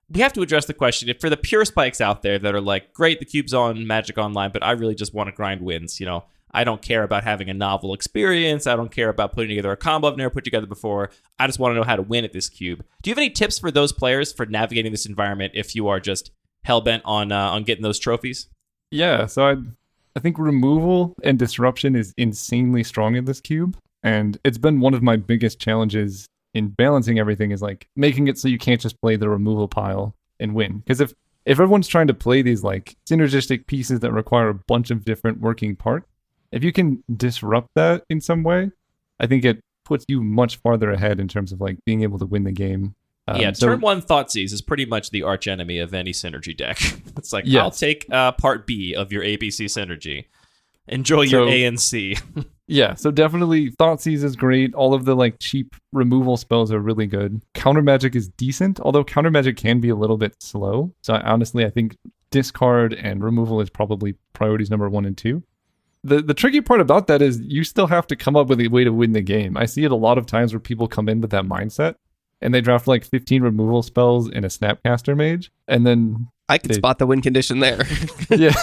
We have to address the question, if for the pure spikes out there that are like, great, the cube's on Magic Online, but I really just want to grind wins. You know, I don't care about having a novel experience. I don't care about putting together a combo I've never put together before. I just want to know how to win at this cube. Do you have any tips for those players for navigating this environment if you are just hellbent on getting those trophies?
Yeah, so I think removal and disruption is insanely strong in this cube. And it's been one of my biggest challenges in balancing everything is like making it so you can't just play the removal pile and win. Because if everyone's trying to play these like synergistic pieces that require a bunch of different working parts, if you can disrupt that in some way, I think it puts you much farther ahead in terms of like being able to win the game.
Turn 1 Thoughtseize is pretty much the arch enemy of any synergy deck. It's like,
yes.
I'll take part B of your ABC synergy. Enjoy your A and C.
Yeah, so definitely Thoughtseize is great. All of the like cheap removal spells are really good. Counter Magic is decent, although Counter Magic can be a little bit slow. So honestly, I think discard and removal is probably priorities number 1 and 2. The tricky part about that is you still have to come up with a way to win the game. I see it a lot of times where people come in with that mindset and they draft like 15 removal spells in a Snapcaster Mage, and then
I can spot the win condition there.
Yeah.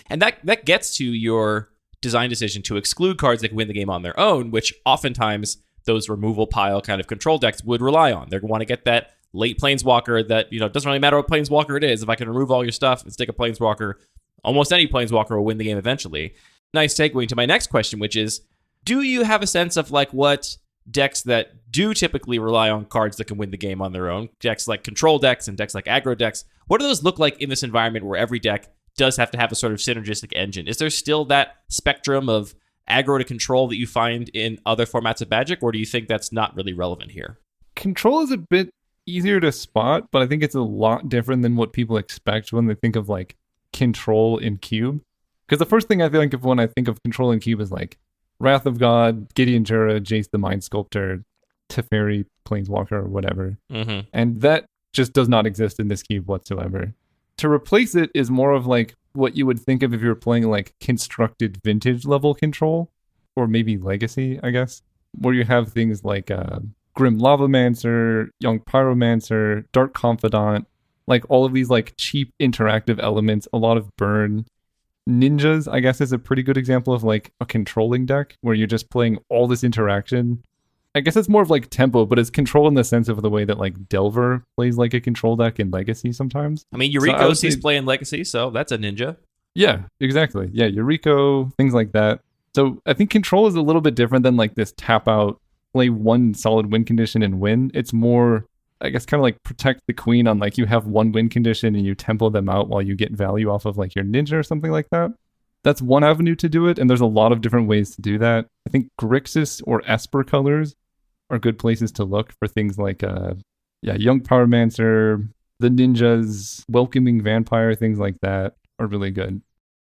And that gets to your design decision to exclude cards that can win the game on their own, which oftentimes those removal pile kind of control decks would rely on. They're going to want to get that late Planeswalker that, you know, it doesn't really matter what Planeswalker it is. If I can remove all your stuff and stick a Planeswalker, almost any Planeswalker will win the game eventually. Nice segue to my next question, which is, do you have a sense of like what decks that do typically rely on cards that can win the game on their own, decks like control decks and decks like aggro decks, what do those look like in this environment where every deck does have to have a sort of synergistic engine? Is there still that spectrum of aggro to control that you find in other formats of Magic, or do you think that's not really relevant here?
Control is a bit easier to spot, but I think it's a lot different than what people expect when they think of like control in Cube. Because the first thing I think of when I think of control in Cube is like Wrath of God, Gideon Jura, Jace the Mind Sculptor, Teferi, Planeswalker, or whatever. Mm-hmm. And that just does not exist in this cube whatsoever. To replace it is more of like what you would think of if you were playing like constructed vintage level control, or maybe legacy, I guess, where you have things like Grim Lavamancer, Young Pyromancer, Dark Confidant, like all of these like cheap interactive elements, a lot of burn. Ninjas, I guess, is a pretty good example of like a controlling deck where you're just playing all this interaction. I guess it's more of like tempo, but it's control in the sense of the way that like Delver plays like a control deck in Legacy sometimes.
I mean, Yuriko sees play in Legacy, so that's a ninja.
Yeah, exactly. Yeah, Yuriko, things like that. So I think control is a little bit different than like this tap out, play one solid win condition and win. It's more, I guess, kind of like protect the queen on like you have one win condition and you tempo them out while you get value off of like your ninja or something like that. That's one avenue to do it, and there's a lot of different ways to do that. I think Grixis or Esper colors are good places to look for things like Young Pyromancer, the ninjas, Welcoming Vampire, things like that are really good.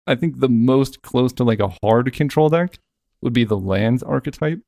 I think the most close to like a hard control deck would be the lands archetype,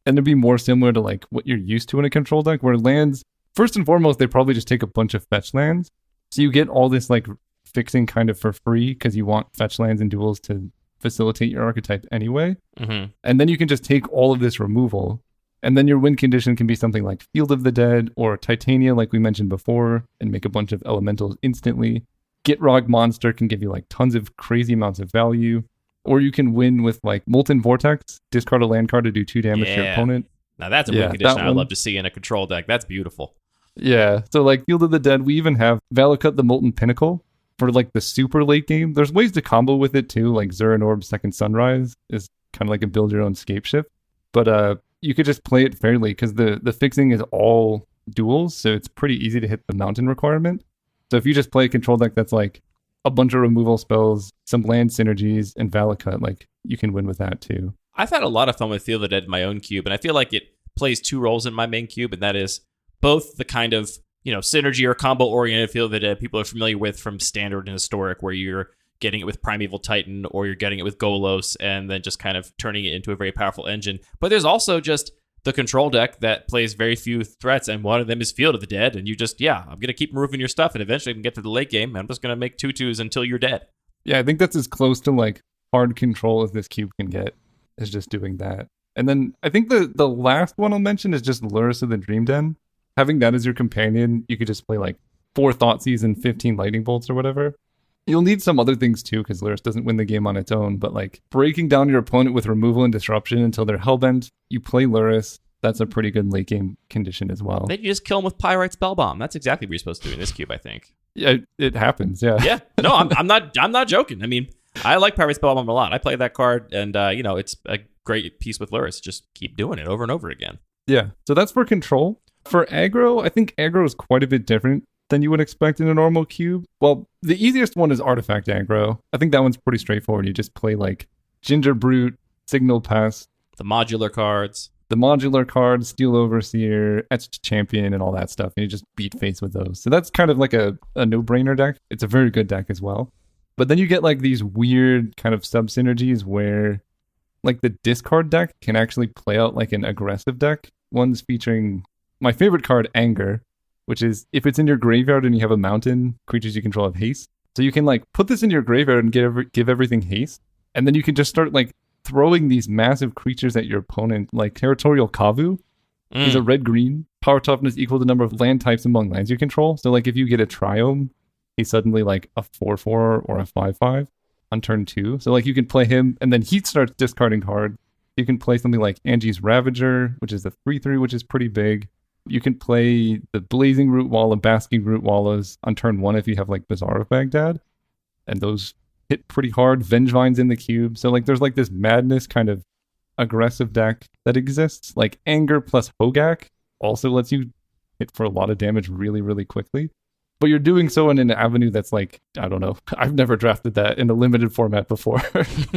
and it'd be more similar to like what you're used to in a control deck, where lands, first and foremost, they probably just take a bunch of fetch lands, so you get all this like fixing kind of for free because you want fetch lands and duels to facilitate your archetype anyway. Mm-hmm. And then you can just take all of this removal, and then your win condition can be something like Field of the Dead or Titania, like we mentioned before, and make a bunch of elementals instantly. Gitrog Monster can give you like tons of crazy amounts of value. Or you can win with like Molten Vortex, discard a land card to do 2 damage to your opponent.
Now that's a win condition I'd love to see in a control deck. That's beautiful.
Yeah, so like Field of the Dead, we even have Valakut the Molten Pinnacle for like the super late game. There's ways to combo with it too, like Zuran Orb Second Sunrise is kind of like a build your own scape shift. But you could just play it fairly because the fixing is all duels, so it's pretty easy to hit the mountain requirement. So if you just play a control deck that's like a bunch of removal spells, some land synergies, and Valakut, like you can win with that too.
I've had a lot of fun with Field of the Dead in my own cube, and I feel like it plays two roles in my main cube, and that is both the kind of, synergy or combo-oriented Field of the Dead people are familiar with from Standard and Historic, where you're getting it with Primeval Titan, or you're getting it with Golos, and then just kind of turning it into a very powerful engine. But there's also just the control deck that plays very few threats, and one of them is Field of the Dead, and you just, I'm going to keep removing your stuff, and eventually I can get to the late game, and I'm just going to make 2/2s until you're dead.
Yeah, I think that's as close to like hard control as this cube can get, is just doing that. And then I think the last one I'll mention is just Lurrus of the Dream Den. Having that as your companion, you could just play like 4 Thoughtseize and 15 Lightning Bolts or whatever. You'll need some other things too, because Lurrus doesn't win the game on its own, but like breaking down your opponent with removal and disruption until they're hellbent, you play Lurrus. That's a pretty good late game condition as well.
Then you just kill them with Pyrite Spellbomb. That's exactly what you're supposed to do in this cube, I think.
Yeah, it happens, yeah.
Yeah, no, I'm not joking. I mean, I like Pyrite Spellbomb a lot. I play that card, and it's a great piece with Lurrus. Just keep doing it over and over again.
Yeah, so that's for control. For aggro, I think aggro is quite a bit different than you would expect in a normal cube. Well, the easiest one is artifact aggro. I think that one's pretty straightforward. You just play like Ginger Brute, Signal Pest,
the modular cards,
Steel Overseer, Etched Champion, and all that stuff. And you just beat face with those. So that's kind of like a no-brainer deck. It's a very good deck as well. But then you get like these weird kind of sub-synergies where like the discard deck can actually play out like an aggressive deck. One's featuring my favorite card, Anger, which is if it's in your graveyard and you have a mountain, creatures you control have haste. So you can like put this in your graveyard and give everything haste. And then you can just start like throwing these massive creatures at your opponent, like Territorial Kavu. He's a red-green, power toughness equal to the number of land types among lands you control. So like if you get a Triome, he's suddenly like a 4/4 or a 5/5 on turn 2. So like you can play him, and then he starts discarding cards. You can play something like Angie's Ravager, which is a 3/3, which is pretty big. You can play the Blazing Root Wall and Basking Root Wallas on turn 1 if you have like Bazaar of Baghdad. And those hit pretty hard. Vengevine's in the cube. So like there's like this madness kind of aggressive deck that exists. Like Anger plus Hogak also lets you hit for a lot of damage really, really quickly. But you're doing so in an avenue that's like, I don't know. I've never drafted that in a limited format before.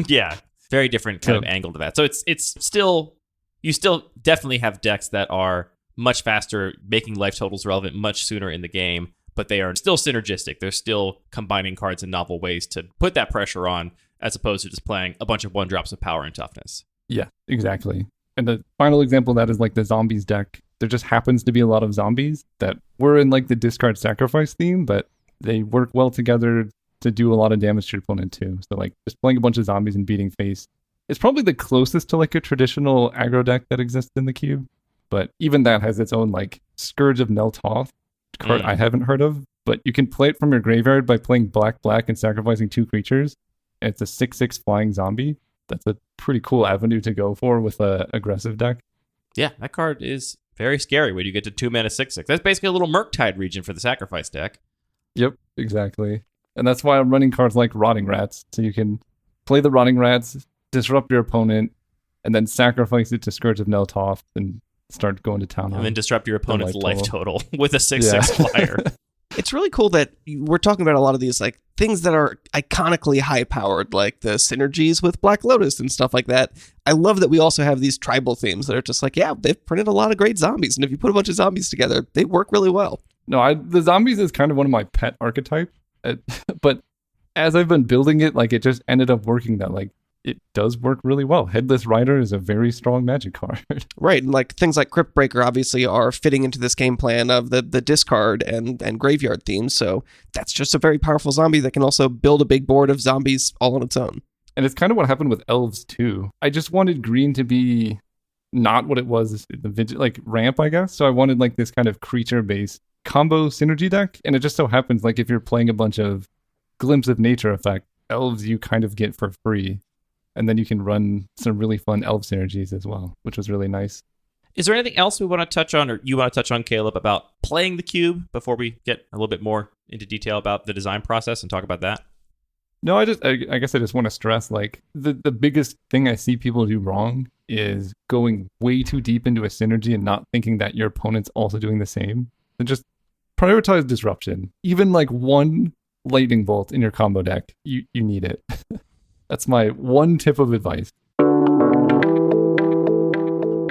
Yeah, very different kind of angle to that. So it's still, you still definitely have decks that are much faster, making life totals relevant much sooner in the game, but they are still synergistic. They're still combining cards in novel ways to put that pressure on, as opposed to just playing a bunch of 1-drops of power and toughness.
Yeah, exactly. And the final example of that is like the zombies deck. There just happens to be a lot of zombies that were in like the discard sacrifice theme, but they work well together to do a lot of damage to your opponent too. So like just playing a bunch of zombies and beating face is probably the closest to like a traditional aggro deck that exists in the cube. But even that has its own like Scourge of Neltoth card I haven't heard of. But you can play it from your graveyard by playing black and sacrificing 2 creatures. And it's a 6/6 flying zombie. That's a pretty cool avenue to go for with a aggressive deck.
Yeah, that card is very scary when you get to 2 mana 6/6. That's basically a little Murktide region for the sacrifice deck.
Yep, exactly. And that's why I'm running cards like Rotting Rats. So you can play the Rotting Rats, disrupt your opponent, and then sacrifice it to Scourge of Neltoth and start going to town.
And then disrupt your opponent's life total with a 6/6 flyer.
It's really cool that we're talking about a lot of these like things that are iconically high powered, like the synergies with Black Lotus and stuff like that. I love that we also have these tribal themes that are just like, yeah, they've printed a lot of great zombies, and if you put a bunch of zombies together, they work really well.
No, the zombies is kind of one of my pet archetype, but as I've been building it, like it just ended up working that like it does work really well. Headless Rider is a very strong magic card.
Right, and like things like Crypt Breaker obviously are fitting into this game plan of the discard and graveyard themes, so that's just a very powerful zombie that can also build a big board of zombies all on its own.
And it's kind of what happened with elves too. I just wanted green to be not what it was, like ramp, I guess. So I wanted like this kind of creature-based combo synergy deck, and it just so happens like if you're playing a bunch of Glimpse of Nature effect, elves you kind of get for free. And then you can run some really fun elf synergies as well, which was really nice.
Is there anything else we want to touch on, or you want to touch on, Caleb, about playing the cube before we get a little bit more into detail about the design process and talk about that?
No, I guess I just want to stress, like, the biggest thing I see people do wrong is going way too deep into a synergy and not thinking that your opponent's also doing the same. So just prioritize disruption. Even like one lightning bolt in your combo deck, you need it. That's my one tip of advice.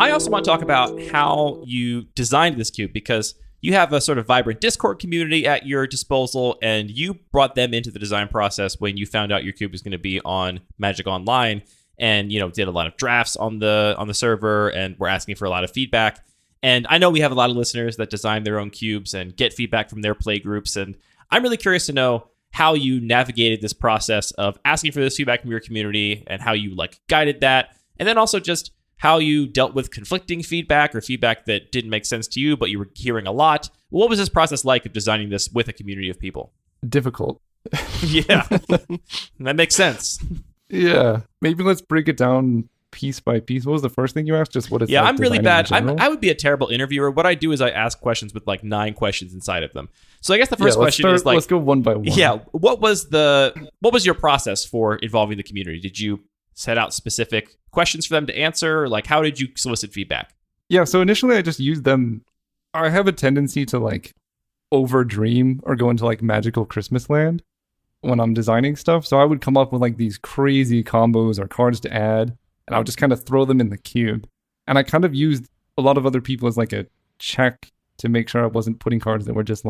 I also want to talk about how you designed this cube, because you have a sort of vibrant Discord community at your disposal, and you brought them into the design process when you found out your cube was going to be on Magic Online, and did a lot of drafts on the server, and were asking for a lot of feedback. And I know we have a lot of listeners that design their own cubes and get feedback from their play groups, and I'm really curious to know how you navigated this process of asking for this feedback from your community, and how you guided that, and then also just how you dealt with conflicting feedback or feedback that didn't make sense to you, but you were hearing a lot. What was this process like of designing this with a community of people?
Difficult.
Yeah, that makes sense.
Yeah. Maybe let's break it down piece by piece. What was the first thing you asked? Just what it's
Yeah,
like
I'm really
designing
bad.
in general?
I would be a terrible interviewer. What I do is I ask questions with 9 questions inside of them. So I guess the first question is
let's go one by one.
Yeah, what was your process for involving the community? Did you set out specific questions for them to answer? How did you solicit feedback?
Yeah, so initially I just used them. I have a tendency to over dream or go into magical Christmas land when I'm designing stuff. So I would come up with these crazy combos or cards to add, and I would just kind of throw them in the cube. And I kind of used a lot of other people as a check to make sure I wasn't putting cards that were just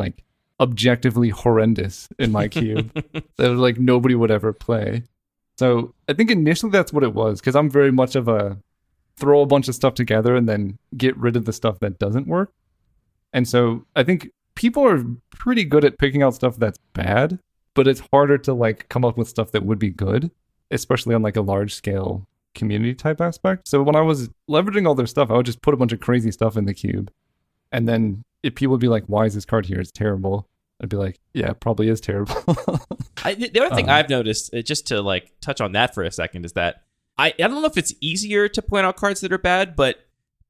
objectively horrendous in my cube that nobody would ever play. So I think initially that's what it was, because I'm very much of a throw a bunch of stuff together and then get rid of the stuff that doesn't work. And so I think people are pretty good at picking out stuff that's bad, but it's harder to come up with stuff that would be good, especially on a large scale community type aspect. So when I was leveraging all their stuff, I would just put a bunch of crazy stuff in the cube. And then if people would be like, why is this card here? It's terrible. I'd be like, yeah, it probably is terrible.
The other thing I've noticed, just to touch on that for a second, is that I don't know if it's easier to point out cards that are bad, but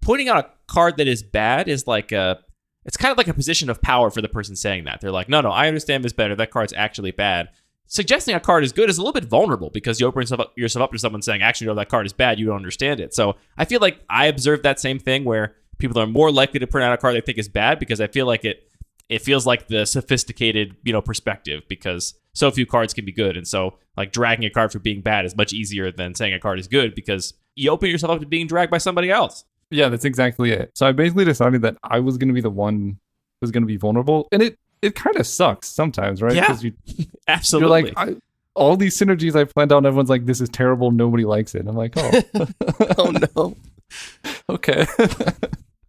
pointing out a card that is bad is it's kind of like a position of power for the person saying that. They're like, no, I understand this better. That card's actually bad. Suggesting a card is good is a little bit vulnerable, because you open yourself up to someone saying, actually, no, that card is bad. You don't understand it. So I feel like I observed that same thing, where people are more likely to print out a card they think is bad, because I feel like it feels like the sophisticated, perspective, because so few cards can be good. And so dragging a card for being bad is much easier than saying a card is good, because you open yourself up to being dragged by somebody else.
Yeah, that's exactly it. So I basically decided that I was going to be the one who's going to be vulnerable. And it kind of sucks sometimes, right?
Yeah, absolutely.
You're all these synergies I planned out, and everyone's like, this is terrible. Nobody likes it. And I'm like, oh.
Oh, no.
Okay.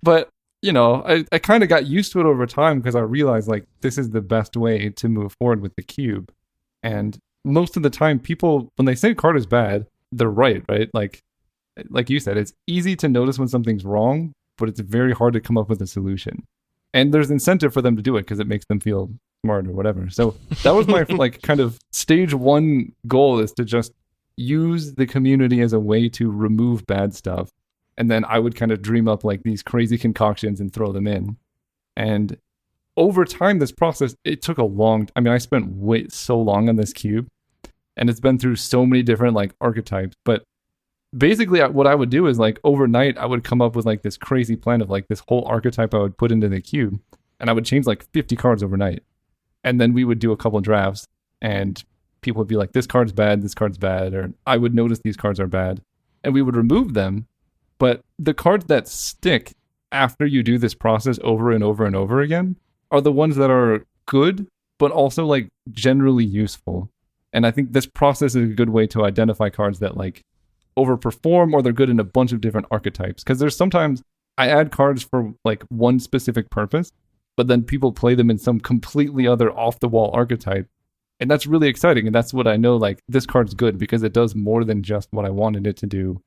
But, I kind of got used to it over time, because I realized this is the best way to move forward with the cube. And most of the time, people, when they say a card is bad, they're right? Like you said, it's easy to notice when something's wrong, but it's very hard to come up with a solution. And there's incentive for them to do it, because it makes them feel smart or whatever. So that was my kind of stage 1 goal, is to just use the community as a way to remove bad stuff. And then I would kind of dream up these crazy concoctions and throw them in. And over time, this process, it took I spent so long on this cube, and it's been through so many different archetypes. But basically what I would do is overnight, I would come up with this crazy plan of this whole archetype I would put into the cube, and I would change 50 cards overnight. And then we would do a couple drafts, and people would be like, this card's bad, or I would notice these cards are bad, and we would remove them. But the cards that stick after you do this process over and over and over again are the ones that are good, but also generally useful. And I think this process is a good way to identify cards that overperform, or they're good in a bunch of different archetypes. Because there's sometimes I add cards for one specific purpose, but then people play them in some completely other off the wall archetype. And that's really exciting. And that's what I know, this card's good because it does more than just what I wanted it to do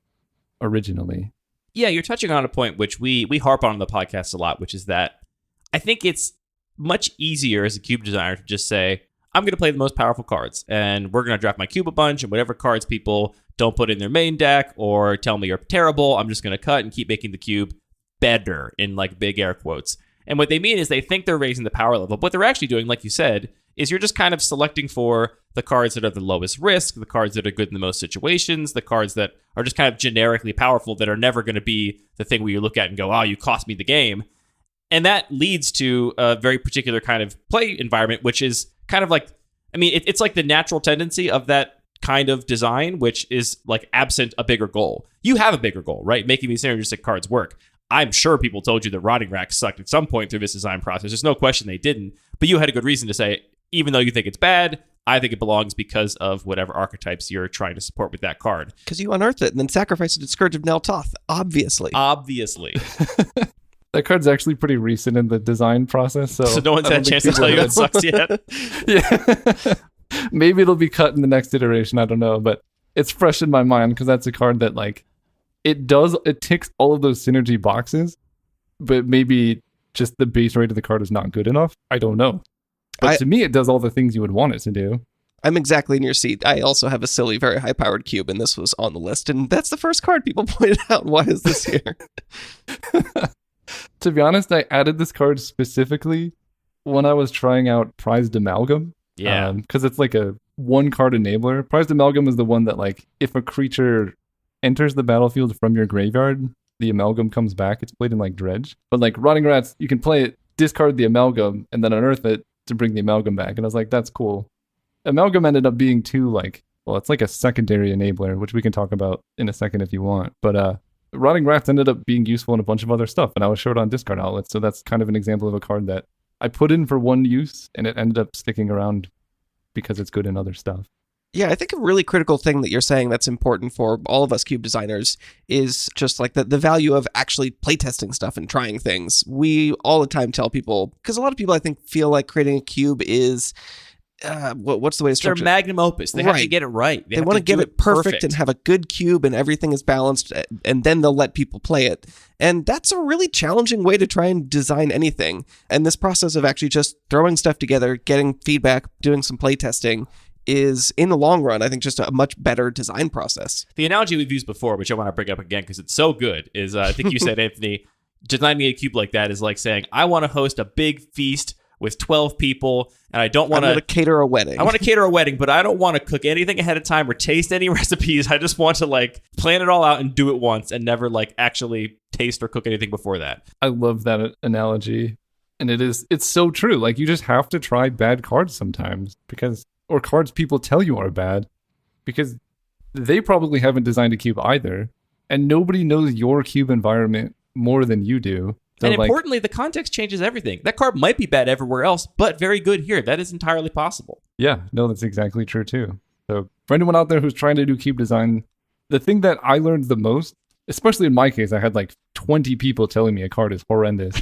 originally.
Yeah, you're touching on a point which we harp on the podcast a lot, which is that I think it's much easier as a cube designer to just say, I'm going to play the most powerful cards, and we're going to draft my cube a bunch, and whatever cards people don't put in their main deck or tell me are terrible, I'm just going to cut and keep making the cube better, in big air quotes. And what they mean is they think they're raising the power level. What they're actually doing, like you said, is you're just kind of selecting for the cards that are the lowest risk, the cards that are good in the most situations, the cards that are just kind of generically powerful, that are never going to be the thing where you look at and go, oh, you cost me the game. And that leads to a very particular kind of play environment, which is kind of it's the natural tendency of that kind of design, which is like absent a bigger goal. You have a bigger goal, right? Making these synergistic cards work. I'm sure people told you that Rotting Rack sucked at some point through this design process. There's no question they didn't, but you had a good reason to say, even though you think it's bad, I think it belongs because of whatever archetypes you're trying to support with that card.
Because you unearthed it and then sacrificed it to Scourge of Neltoth, obviously.
Obviously.
That card's actually pretty recent in the design process, so
No one's had a chance to tell you it sucks yet?
Yeah. Maybe it'll be cut in the next iteration, I don't know, but it's fresh in my mind because that's a card that, like, it ticks all of those synergy boxes, but maybe just the base rate of the card is not good enough. I don't know. But to me, it does all the things you would want it to do.
I'm exactly in your seat. I also have a silly, very high-powered cube, and this was on the list, and that's the first card people pointed out. Why is this here?
To be honest, I added this card specifically when I was trying out Prized Amalgam.
Yeah.
Because it's like a one-card enabler. Prized Amalgam is the one that, like, if a creature enters the battlefield from your graveyard, the Amalgam comes back. It's played in, like, Dredge. But, like, Rotting Rats, you can play it, discard the Amalgam, and then unearth it to bring the Amalgam back. And I was like, that's cool. Amalgam ended up being too, like, well, it's like a secondary enabler, which we can talk about in a second if you want. But Rotting Rats ended up being useful in a bunch of other stuff, and I was short on discard outlets, so that's kind of an example of a card that I put in for one use, and it ended up sticking around because it's good in other stuff.
Yeah, I think a really critical thing that you're saying that's important for all of us cube designers is just like the value of actually playtesting stuff and trying things. We all the time tell people, because a lot of people I think feel like creating a cube is, what's the way to structure
Their magnum opus. They have to get it right.
They want to get it perfect and have a good cube and everything is balanced, and then they'll let people play it. And that's a really challenging way to try and design anything. And this process of actually just throwing stuff together, getting feedback, doing some playtesting is, in the long run, I think just a much better design process.
The analogy we've used before, which I want to bring up again because it's so good, is I think you said, Anthony, designing a cube like that is like saying, I want to host a big feast with 12 people, and I don't want to
cater a wedding.
I want to cater a wedding, but I don't want to cook anything ahead of time or taste any recipes. I just want to like plan it all out and do it once and never like actually taste or cook anything before that.
I love that analogy. And it's so true. Like, you just have to try bad cards sometimes or cards people tell you are bad, because they probably haven't designed a cube either. And nobody knows your cube environment more than you do. So,
and importantly, the context changes everything. That card might be bad everywhere else, but very good here. That is entirely possible.
Yeah, no, that's exactly true too. So for anyone out there who's trying to do cube design, the thing that I learned the most, especially in my case, I had like 20 people telling me a card is horrendous,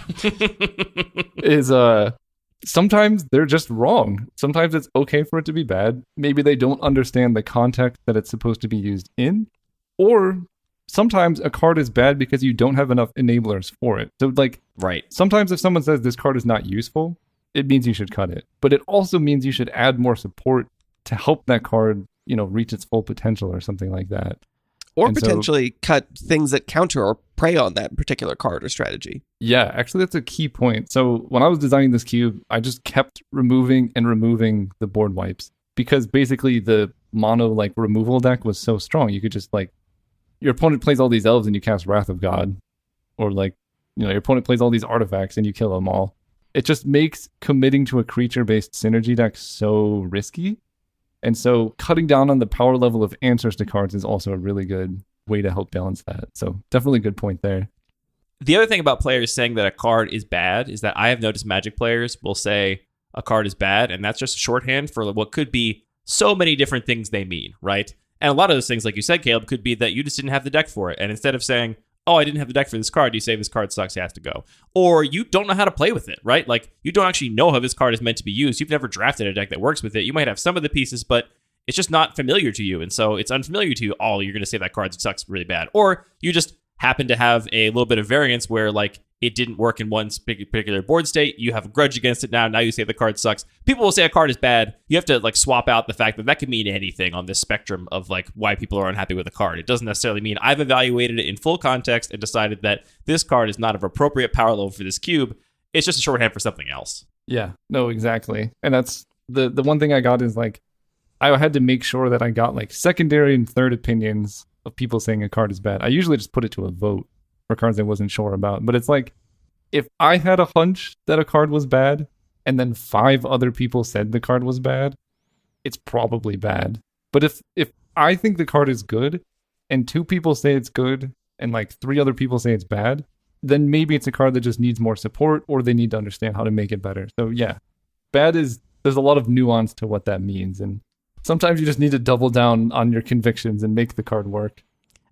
is sometimes they're just wrong. Sometimes it's okay for it to be bad. Maybe they don't understand the context that it's supposed to be used in, or sometimes a card is bad because you don't have enough enablers for it. So, like,
right.
Sometimes if someone says this card is not useful, it means you should cut it. But it also means you should add more support to help that card, reach its full potential or something like that.
Or potentially cut things that counter or prey on that particular card or strategy.
Yeah, actually, that's a key point. So when I was designing this cube, I just kept removing the board wipes, because basically the mono removal deck was so strong. You could just your opponent plays all these elves and you cast Wrath of God, or your opponent plays all these artifacts and you kill them all. It just makes committing to a creature-based synergy deck so risky. And so cutting down on the power level of answers to cards is also a really good way to help balance that. So definitely a good point there.
The other thing about players saying that a card is bad is that I have noticed Magic players will say a card is bad, and that's just shorthand for what could be so many different things they mean, right? And a lot of those things, like you said, Caleb, could be that you just didn't have the deck for it. And instead of saying, oh, I didn't have the deck for this card, you say this card sucks, it has to go. Or you don't know how to play with it, right? Like, you don't actually know how this card is meant to be used. You've never drafted a deck that works with it. You might have some of the pieces, but it's just not familiar to you. And so it's unfamiliar to you. Oh, you're going to say that card sucks really bad. Or you just happen to have a little bit of variance where, it didn't work in one particular board state. You have a grudge against it now. Now you say the card sucks. People will say a card is bad. You have to swap out the fact that could mean anything on this spectrum of why people are unhappy with a card. It doesn't necessarily mean I've evaluated it in full context and decided that this card is not of appropriate power level for this cube. It's just a shorthand for something else.
Yeah, no, exactly. And that's the one thing I got is I had to make sure that I got secondary and third opinions of people saying a card is bad. I usually just put it to a vote for cards I wasn't sure about. But it's if I had a hunch that a card was bad and then 5 other people said the card was bad, it's probably bad. But if I think the card is good and 2 people say it's good and like 3 other people say it's bad, then maybe it's a card that just needs more support or they need to understand how to make it better. So yeah, there's a lot of nuance to what that means. And sometimes you just need to double down on your convictions and make the card work.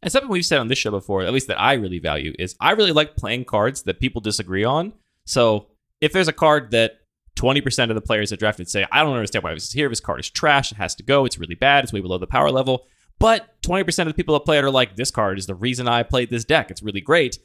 And something we've said on this show before, at least that I really value, is I really like playing cards that people disagree on. So if there's a card that 20% of the players that drafted say, I don't understand why this is here, this card is trash, it has to go, it's really bad, it's way below the power level. But 20% of the people that play it are like, this card is the reason I played this deck, it's really great.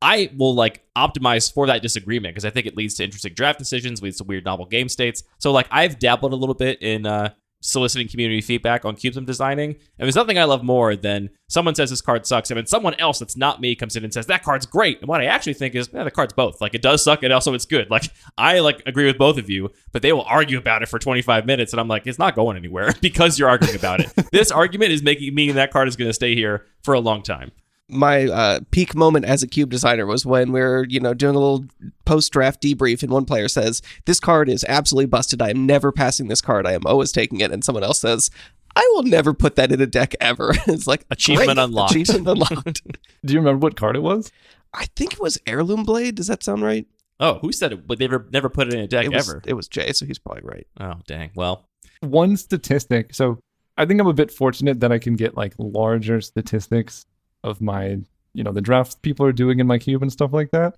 I will like optimize for that disagreement because I think it leads to interesting draft decisions, leads to weird novel game states. So like I've dabbled a little bit in soliciting community feedback on cubes I'm designing. And there's nothing I love more than someone says this card sucks and then someone else that's not me comes in and says that card's great. And what I actually think is, the card's both. Like it does suck and also it's good. Like I like agree with both of you, but they will argue about it for 25 minutes and I'm like, it's not going anywhere because you're arguing about it. This argument is meaning that card is going to stay here for a long time.
My peak moment as a cube designer was when we're, doing a little post-draft debrief and one player says, this card is absolutely busted. I am never passing this card. I am always taking it. And someone else says, I will never put that in a deck ever. It's like,
achievement unlocked.
Achievement unlocked.
Do you remember what card it was?
I think it was Heirloom Blade. Does that sound right?
Oh, who said it? But they never put it in a deck ever.
It was Jay, so he's probably right.
Oh, dang. Well,
one statistic. So I think I'm a bit fortunate that I can get like larger statistics of my, the drafts people are doing in my cube and stuff like that.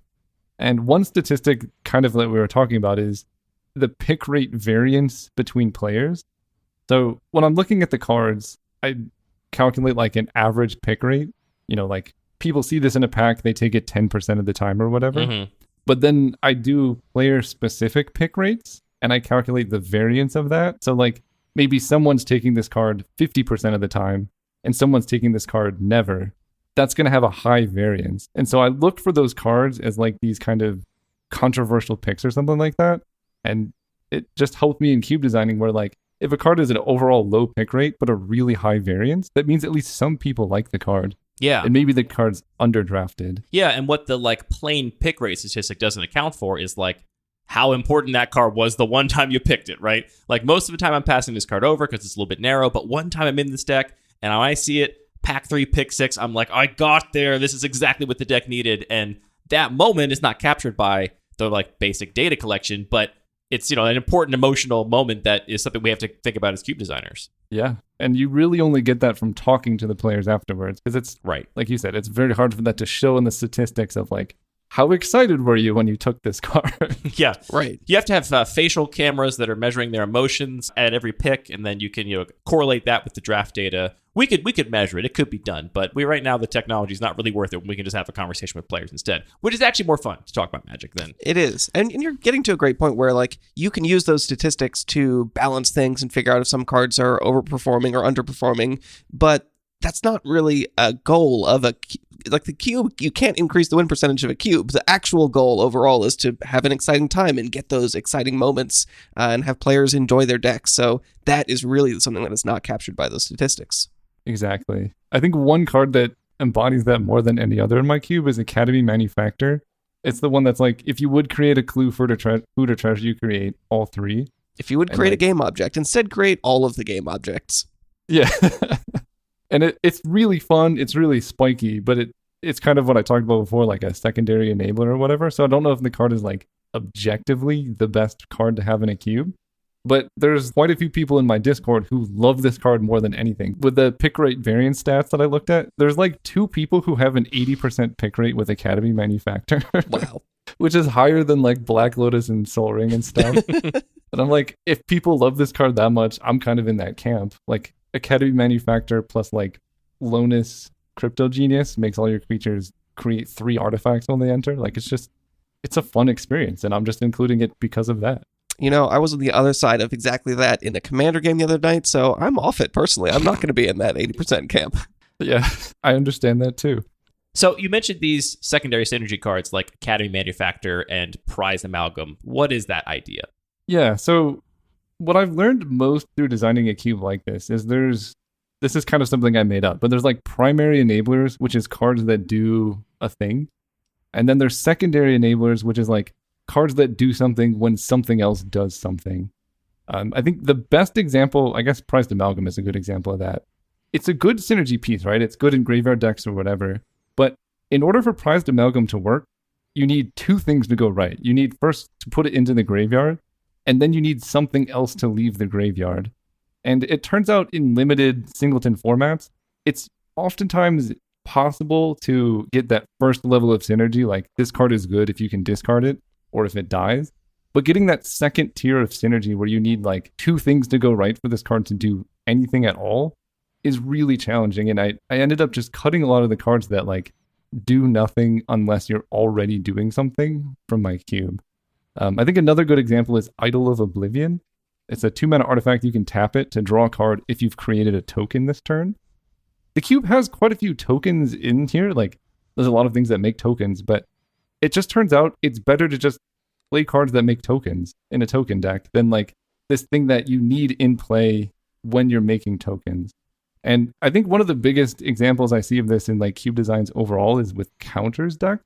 And one statistic kind of that we were talking about is the pick rate variance between players. So when I'm looking at the cards, I calculate like an average pick rate. Like people see this in a pack, they take it 10% of the time or whatever.
Mm-hmm.
But then I do player specific pick rates and I calculate the variance of that. So like maybe someone's taking this card 50% of the time and someone's taking this card never. That's going to have a high variance. And so I look for those cards as like these kind of controversial picks or something like that. And it just helped me in cube designing where like if a card is an overall low pick rate but a really high variance, that means at least some people like the card.
Yeah.
And maybe the card's underdrafted.
Yeah, and what the like plain pick rate statistic doesn't account for is like how important that card was the one time you picked it, right? Like most of the time I'm passing this card over because it's a little bit narrow, but one time I'm in this deck and when I see it, pack 3, pick 6, I'm like, I got there. This is exactly what the deck needed. And that moment is not captured by the like basic data collection, but it's, an important emotional moment that is something we have to think about as cube designers.
Yeah. And you really only get that from talking to the players afterwards because it's,
right,
like you said, it's very hard for that to show in the statistics of like, how excited were you when you took this card?
Yeah.
Right.
You have to have facial cameras that are measuring their emotions at every pick, and then you can correlate that with the draft data. We could measure it. It could be done, but right now the technology is not really worth it when we can just have a conversation with players instead, which is actually more fun to talk about Magic than.
It is. And you're getting to a great point where like you can use those statistics to balance things and figure out if some cards are overperforming or underperforming, but that's not really a goal of the cube. You can't increase the win percentage of a cube. The actual goal overall is to have an exciting time and get those exciting moments and have players enjoy their decks. So that is really something that is not captured by those statistics.
Exactly. I think one card that embodies that more than any other in my cube is Academy Manufactor. It's the one that's like, if you would create a clue for food or treasure, you create all 3.
If you would create a game object, instead create all of the game objects.
Yeah. And it's really fun. It's really spiky, but it's kind of what I talked about before, like a secondary enabler or whatever. So I don't know if the card is like objectively the best card to have in a cube, but there's quite a few people in my Discord who love this card more than anything. With the pick rate variance stats that I looked at, there's like 2 people who have an 80% pick rate with Academy Manufactor.
Wow.
Which is higher than like Black Lotus and Sol Ring and stuff. And I'm like, if people love this card that much, I'm kind of in that camp. Like, Academy Manufactor plus like Lonus Crypto Genius makes all your creatures create 3 artifacts when they enter. Like it's a fun experience, and I'm just including it because of that.
I was on the other side of exactly that in a Commander game the other night, so I'm off it personally. I'm not going to be in that 80% camp.
Yeah, I understand that too.
So you mentioned these secondary synergy cards like Academy Manufactor and Prize Amalgam. What is that idea?
Yeah, so what I've learned most through designing a cube like this is this is kind of something I made up, but there's like primary enablers, which is cards that do a thing. And then there's secondary enablers, which is like cards that do something when something else does something. I think the best example, I guess Prized Amalgam is a good example of that. It's a good synergy piece, right? It's good in graveyard decks or whatever. But in order for Prized Amalgam to work, you need two things to go right. You need first to put it into the graveyard, and then you need something else to leave the graveyard. And it turns out in limited singleton formats, it's oftentimes possible to get that first level of synergy, like this card is good if you can discard it or if it dies. But getting that second tier of synergy where you need like two things to go right for this card to do anything at all is really challenging. And I ended up just cutting a lot of the cards that like do nothing unless you're already doing something from my cube. I think another good example is Idol of Oblivion. It's a 2-mana artifact. You can tap it to draw a card if you've created a token this turn. The cube has quite a few tokens in here. Like there's a lot of things that make tokens, but it just turns out it's better to just play cards that make tokens in a token deck than like this thing that you need in play when you're making tokens. And I think one of the biggest examples I see of this in like cube designs overall is with counters deck.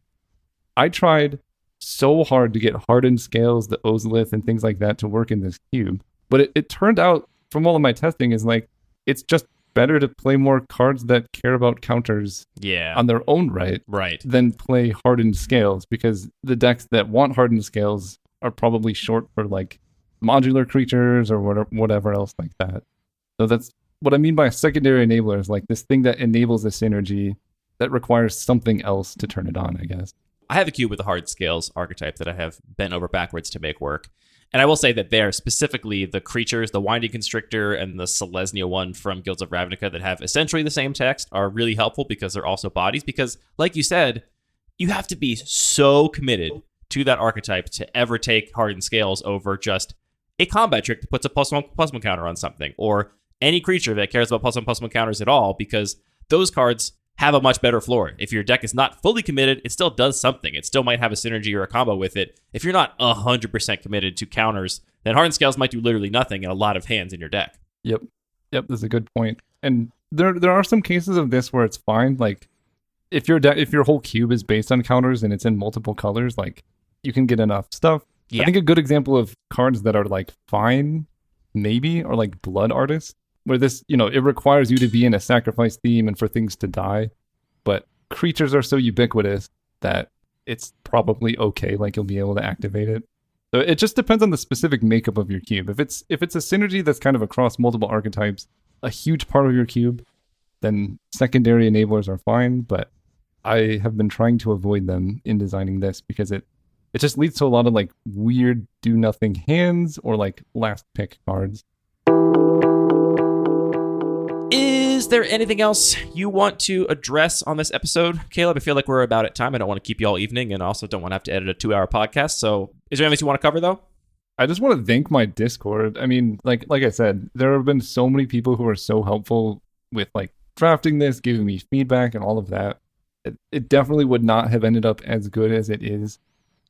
I tried so hard to get hardened scales, the Ozolith and things like that to work in this cube. But it turned out from all of my testing is like, it's just better to play more cards that care about counters on their own right than play hardened scales, because the decks that want hardened scales are probably short for like modular creatures or whatever else like that. So that's what I mean by a secondary enabler, is like this thing that enables a synergy that requires something else to turn it on, I guess.
I have a cube with a hard scales archetype that I have bent over backwards to make work. And I will say that they're specifically the creatures, the Winding Constrictor and the Selesnya one from Guilds of Ravnica that have essentially the same text are really helpful because they're also bodies. Because, like you said, you have to be so committed to that archetype to ever take hardened scales over just a combat trick that puts a +1/+1 counter on something, or any creature that cares about +1/+1 counters at all, because those cards have a much better floor. If your deck is not fully committed, it still does something. It still might have a synergy or a combo with it. If you're not 100% committed to counters, then Hardened Scales might do literally nothing in a lot of hands in your deck.
Yep, that's a good point. And there are some cases of this where it's fine. Like if your whole cube is based on counters and it's in multiple colors, like you can get enough stuff. Yeah. I think a good example of cards that are like fine, maybe, are like Blood Artist, where this, it requires you to be in a sacrifice theme and for things to die, but creatures are so ubiquitous that it's probably okay, like you'll be able to activate it. So it just depends on the specific makeup of your cube. If it's a synergy that's kind of across multiple archetypes, a huge part of your cube, then secondary enablers are fine, but I have been trying to avoid them in designing this because it just leads to a lot of like weird do nothing hands or like last pick cards.
Is there anything else you want to address on this episode, Caleb? I feel like we're about at time. I don't want to keep you all evening and also don't want to have to edit a 2-hour podcast. So is there anything you want to cover, though?
I just want to thank my Discord. I mean, like I said, there have been so many people who are so helpful with like drafting this, giving me feedback and all of that. It definitely would not have ended up as good as it is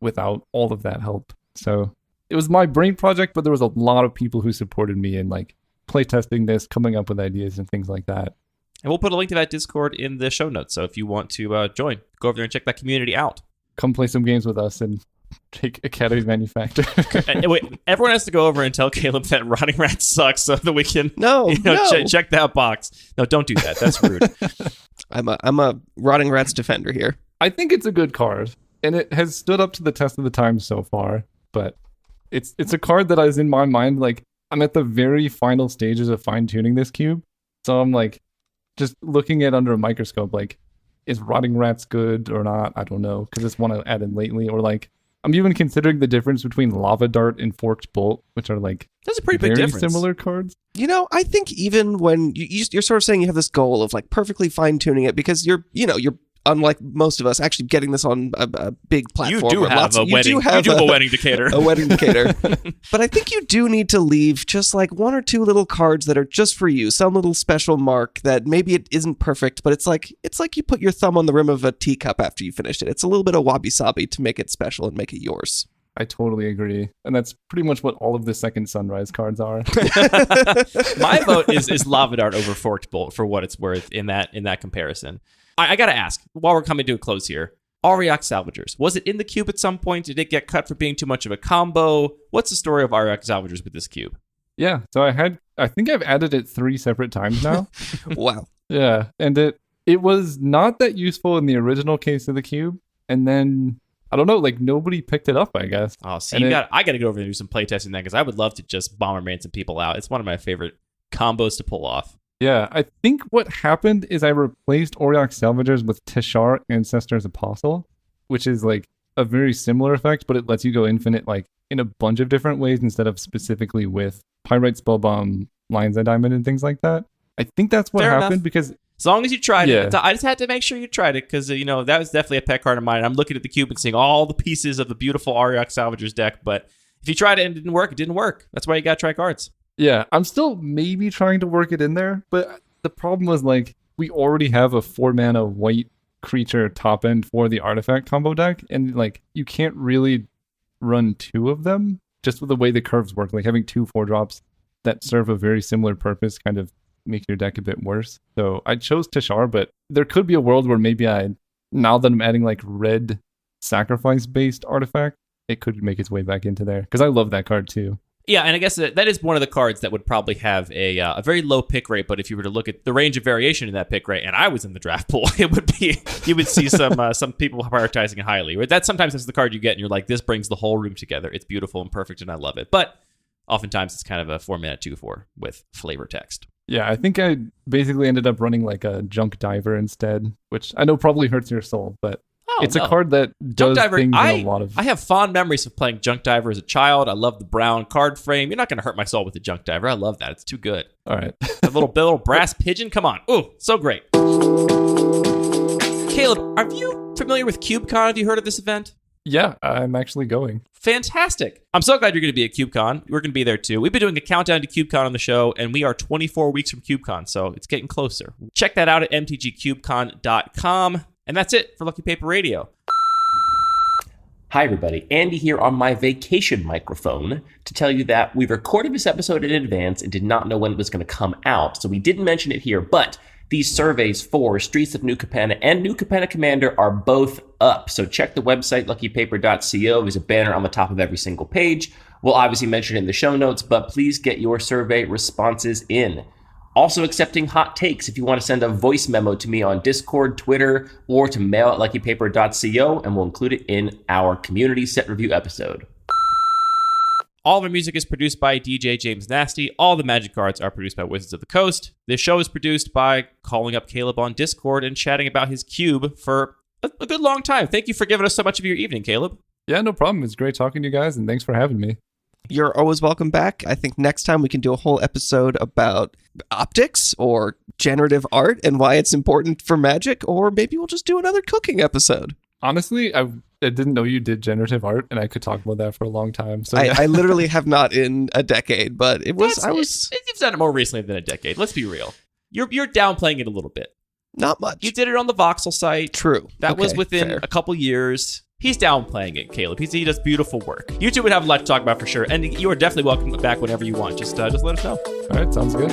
without all of that help. So it was my brain project, but there was a lot of people who supported me in like playtesting this, coming up with ideas and things like that.
And we'll put a link to that Discord in the show notes. So if you want to join, go over there and check that community out.
Come play some games with us and take Academy Manufactor.
Wait, everyone has to go over and tell Caleb that Rotting Rat sucks so that we can
no.
Check that box. No, don't do that. That's rude.
I'm a Rotting Rat's defender here.
I think it's a good card, and it has stood up to the test of the time so far. But it's a card that is in my mind, like, I'm at the very final stages of fine-tuning this cube. So I'm like, just looking at under a microscope, like, is Rotting Rats good or not? I don't know, because it's one I added lately. Or like, I'm even considering the difference between Lava Dart and Forked Bolt, which are like
that's a pretty big difference.
Similar cards.
I think even when you're sort of saying you have this goal of like perfectly fine-tuning it because you're unlike most of us actually getting this on a big platform.
You do have a wedding indicator.
A wedding indicator. But I think you do need to leave just like one or two little cards that are just for you. Some little special mark that maybe it isn't perfect, but it's like you put your thumb on the rim of a teacup after you finished it. It's a little bit of wabi-sabi to make it special and make it yours.
I totally agree. And that's pretty much what all of the Second Sunrise cards are.
My vote is Lava Dart over Forked Bolt for what it's worth in that comparison. I gotta ask, while we're coming to a close here, Auriok Salvagers, was it in the cube at some point? Did it get cut for being too much of a combo? What's the story of Auriok Salvagers with this cube?
Yeah, so I think I've added it 3 separate times now.
Wow.
Yeah, and it was not that useful in the original case of the cube, and then I don't know, like nobody picked it up, I guess.
Oh, see,
And
I got to go over and do some playtesting then because I would love to just Bomberman some people out. It's one of my favorite combos to pull off.
Yeah, I think what happened is I replaced Auriok Salvagers with Tishar Ancestor's Apostle, which is like a very similar effect, but it lets you go infinite like in a bunch of different ways instead of specifically with Pyrite Spellbomb, Lion's Eye Diamond, and things like that. I think that's what
Fair
happened
enough.
because
As long as you tried
Yeah.
it. I just had to make sure you tried it because, that was definitely a pet card of mine. I'm looking at the cube and seeing all the pieces of the beautiful Auriok Salvagers deck, but if you tried it and it didn't work, it didn't work. That's why you got to try cards.
yeah, I'm still maybe trying to work it in there, but the problem was like we already have a 4-mana white creature top end for the artifact combo deck, and like you can't really run 2 of them just with the way the curves work. Like having 2 4-drops that serve a very similar purpose kind of make your deck a bit worse. So I chose Tishar, but there could be a world where maybe now that I'm adding like red sacrifice based artifact, it could make its way back into there because I love that card too.
Yeah, and I guess that is one of the cards that would probably have a very low pick rate, but if you were to look at the range of variation in that pick rate, and I was in the draft pool, it would be, you would see some people prioritizing it highly. Sometimes that's the card you get, and you're like, this brings the whole room together. It's beautiful and perfect, and I love it. But oftentimes it's kind of a 4-mana 2/4 with flavor text.
Yeah, I think I basically ended up running like a Junk Diver instead, which I know probably hurts your soul, but it's
no.
a card that does
Junk Diver,
things in a lot of...
I have fond memories of playing Junk Diver as a child. I love the brown card frame. You're not going to hurt my soul with the Junk Diver. I love that. It's too good.
All right.
That little brass pigeon. Come on. Ooh, so great. Caleb, are you familiar with CubeCon? Have you heard of this event?
Yeah, I'm actually going.
Fantastic. I'm so glad you're going to be at CubeCon. We're going to be there too. We've been doing a countdown to CubeCon on the show, and we are 24 weeks from CubeCon, so it's getting closer. Check that out at mtgcubecon.com. And that's it for Lucky Paper Radio.
Hi, everybody. Andy here on my vacation microphone to tell you that we recorded this episode in advance and did not know when it was going to come out, so we didn't mention it here, but these surveys for Streets of New Capenna and New Capenna Commander are both up. So check the website, luckypaper.co. There's a banner on the top of every single page. We'll obviously mention it in the show notes, but please get your survey responses in. Also accepting hot takes if you want to send a voice memo to me on Discord, Twitter, or to mail@luckypaper.co, and we'll include it in our community set review episode.
All of our music is produced by DJ James Nasty. All the Magic cards are produced by Wizards of the Coast. This show is produced by calling up Caleb on Discord and chatting about his cube for a good long time. Thank you for giving us so much of your evening, Caleb.
Yeah, no problem. It's great talking to you guys, and thanks for having me.
You're always welcome back. I think next time we can do a whole episode about optics or generative art and why it's important for Magic, or maybe we'll just do another cooking episode.
Honestly, I didn't know you did generative art, and I could talk about that for a long time. So yeah.
I literally have not in a decade, but
You've done it more recently than a decade. Let's be real. You're downplaying it a little bit.
Not much.
You did it on the Voxel site.
True.
That was
Okay,
within
fair.
a couple years. He's downplaying it, Caleb. He does beautiful work. You two would have a lot to talk about for sure. And you are definitely welcome back whenever you want. Just let us know.
All right, sounds good.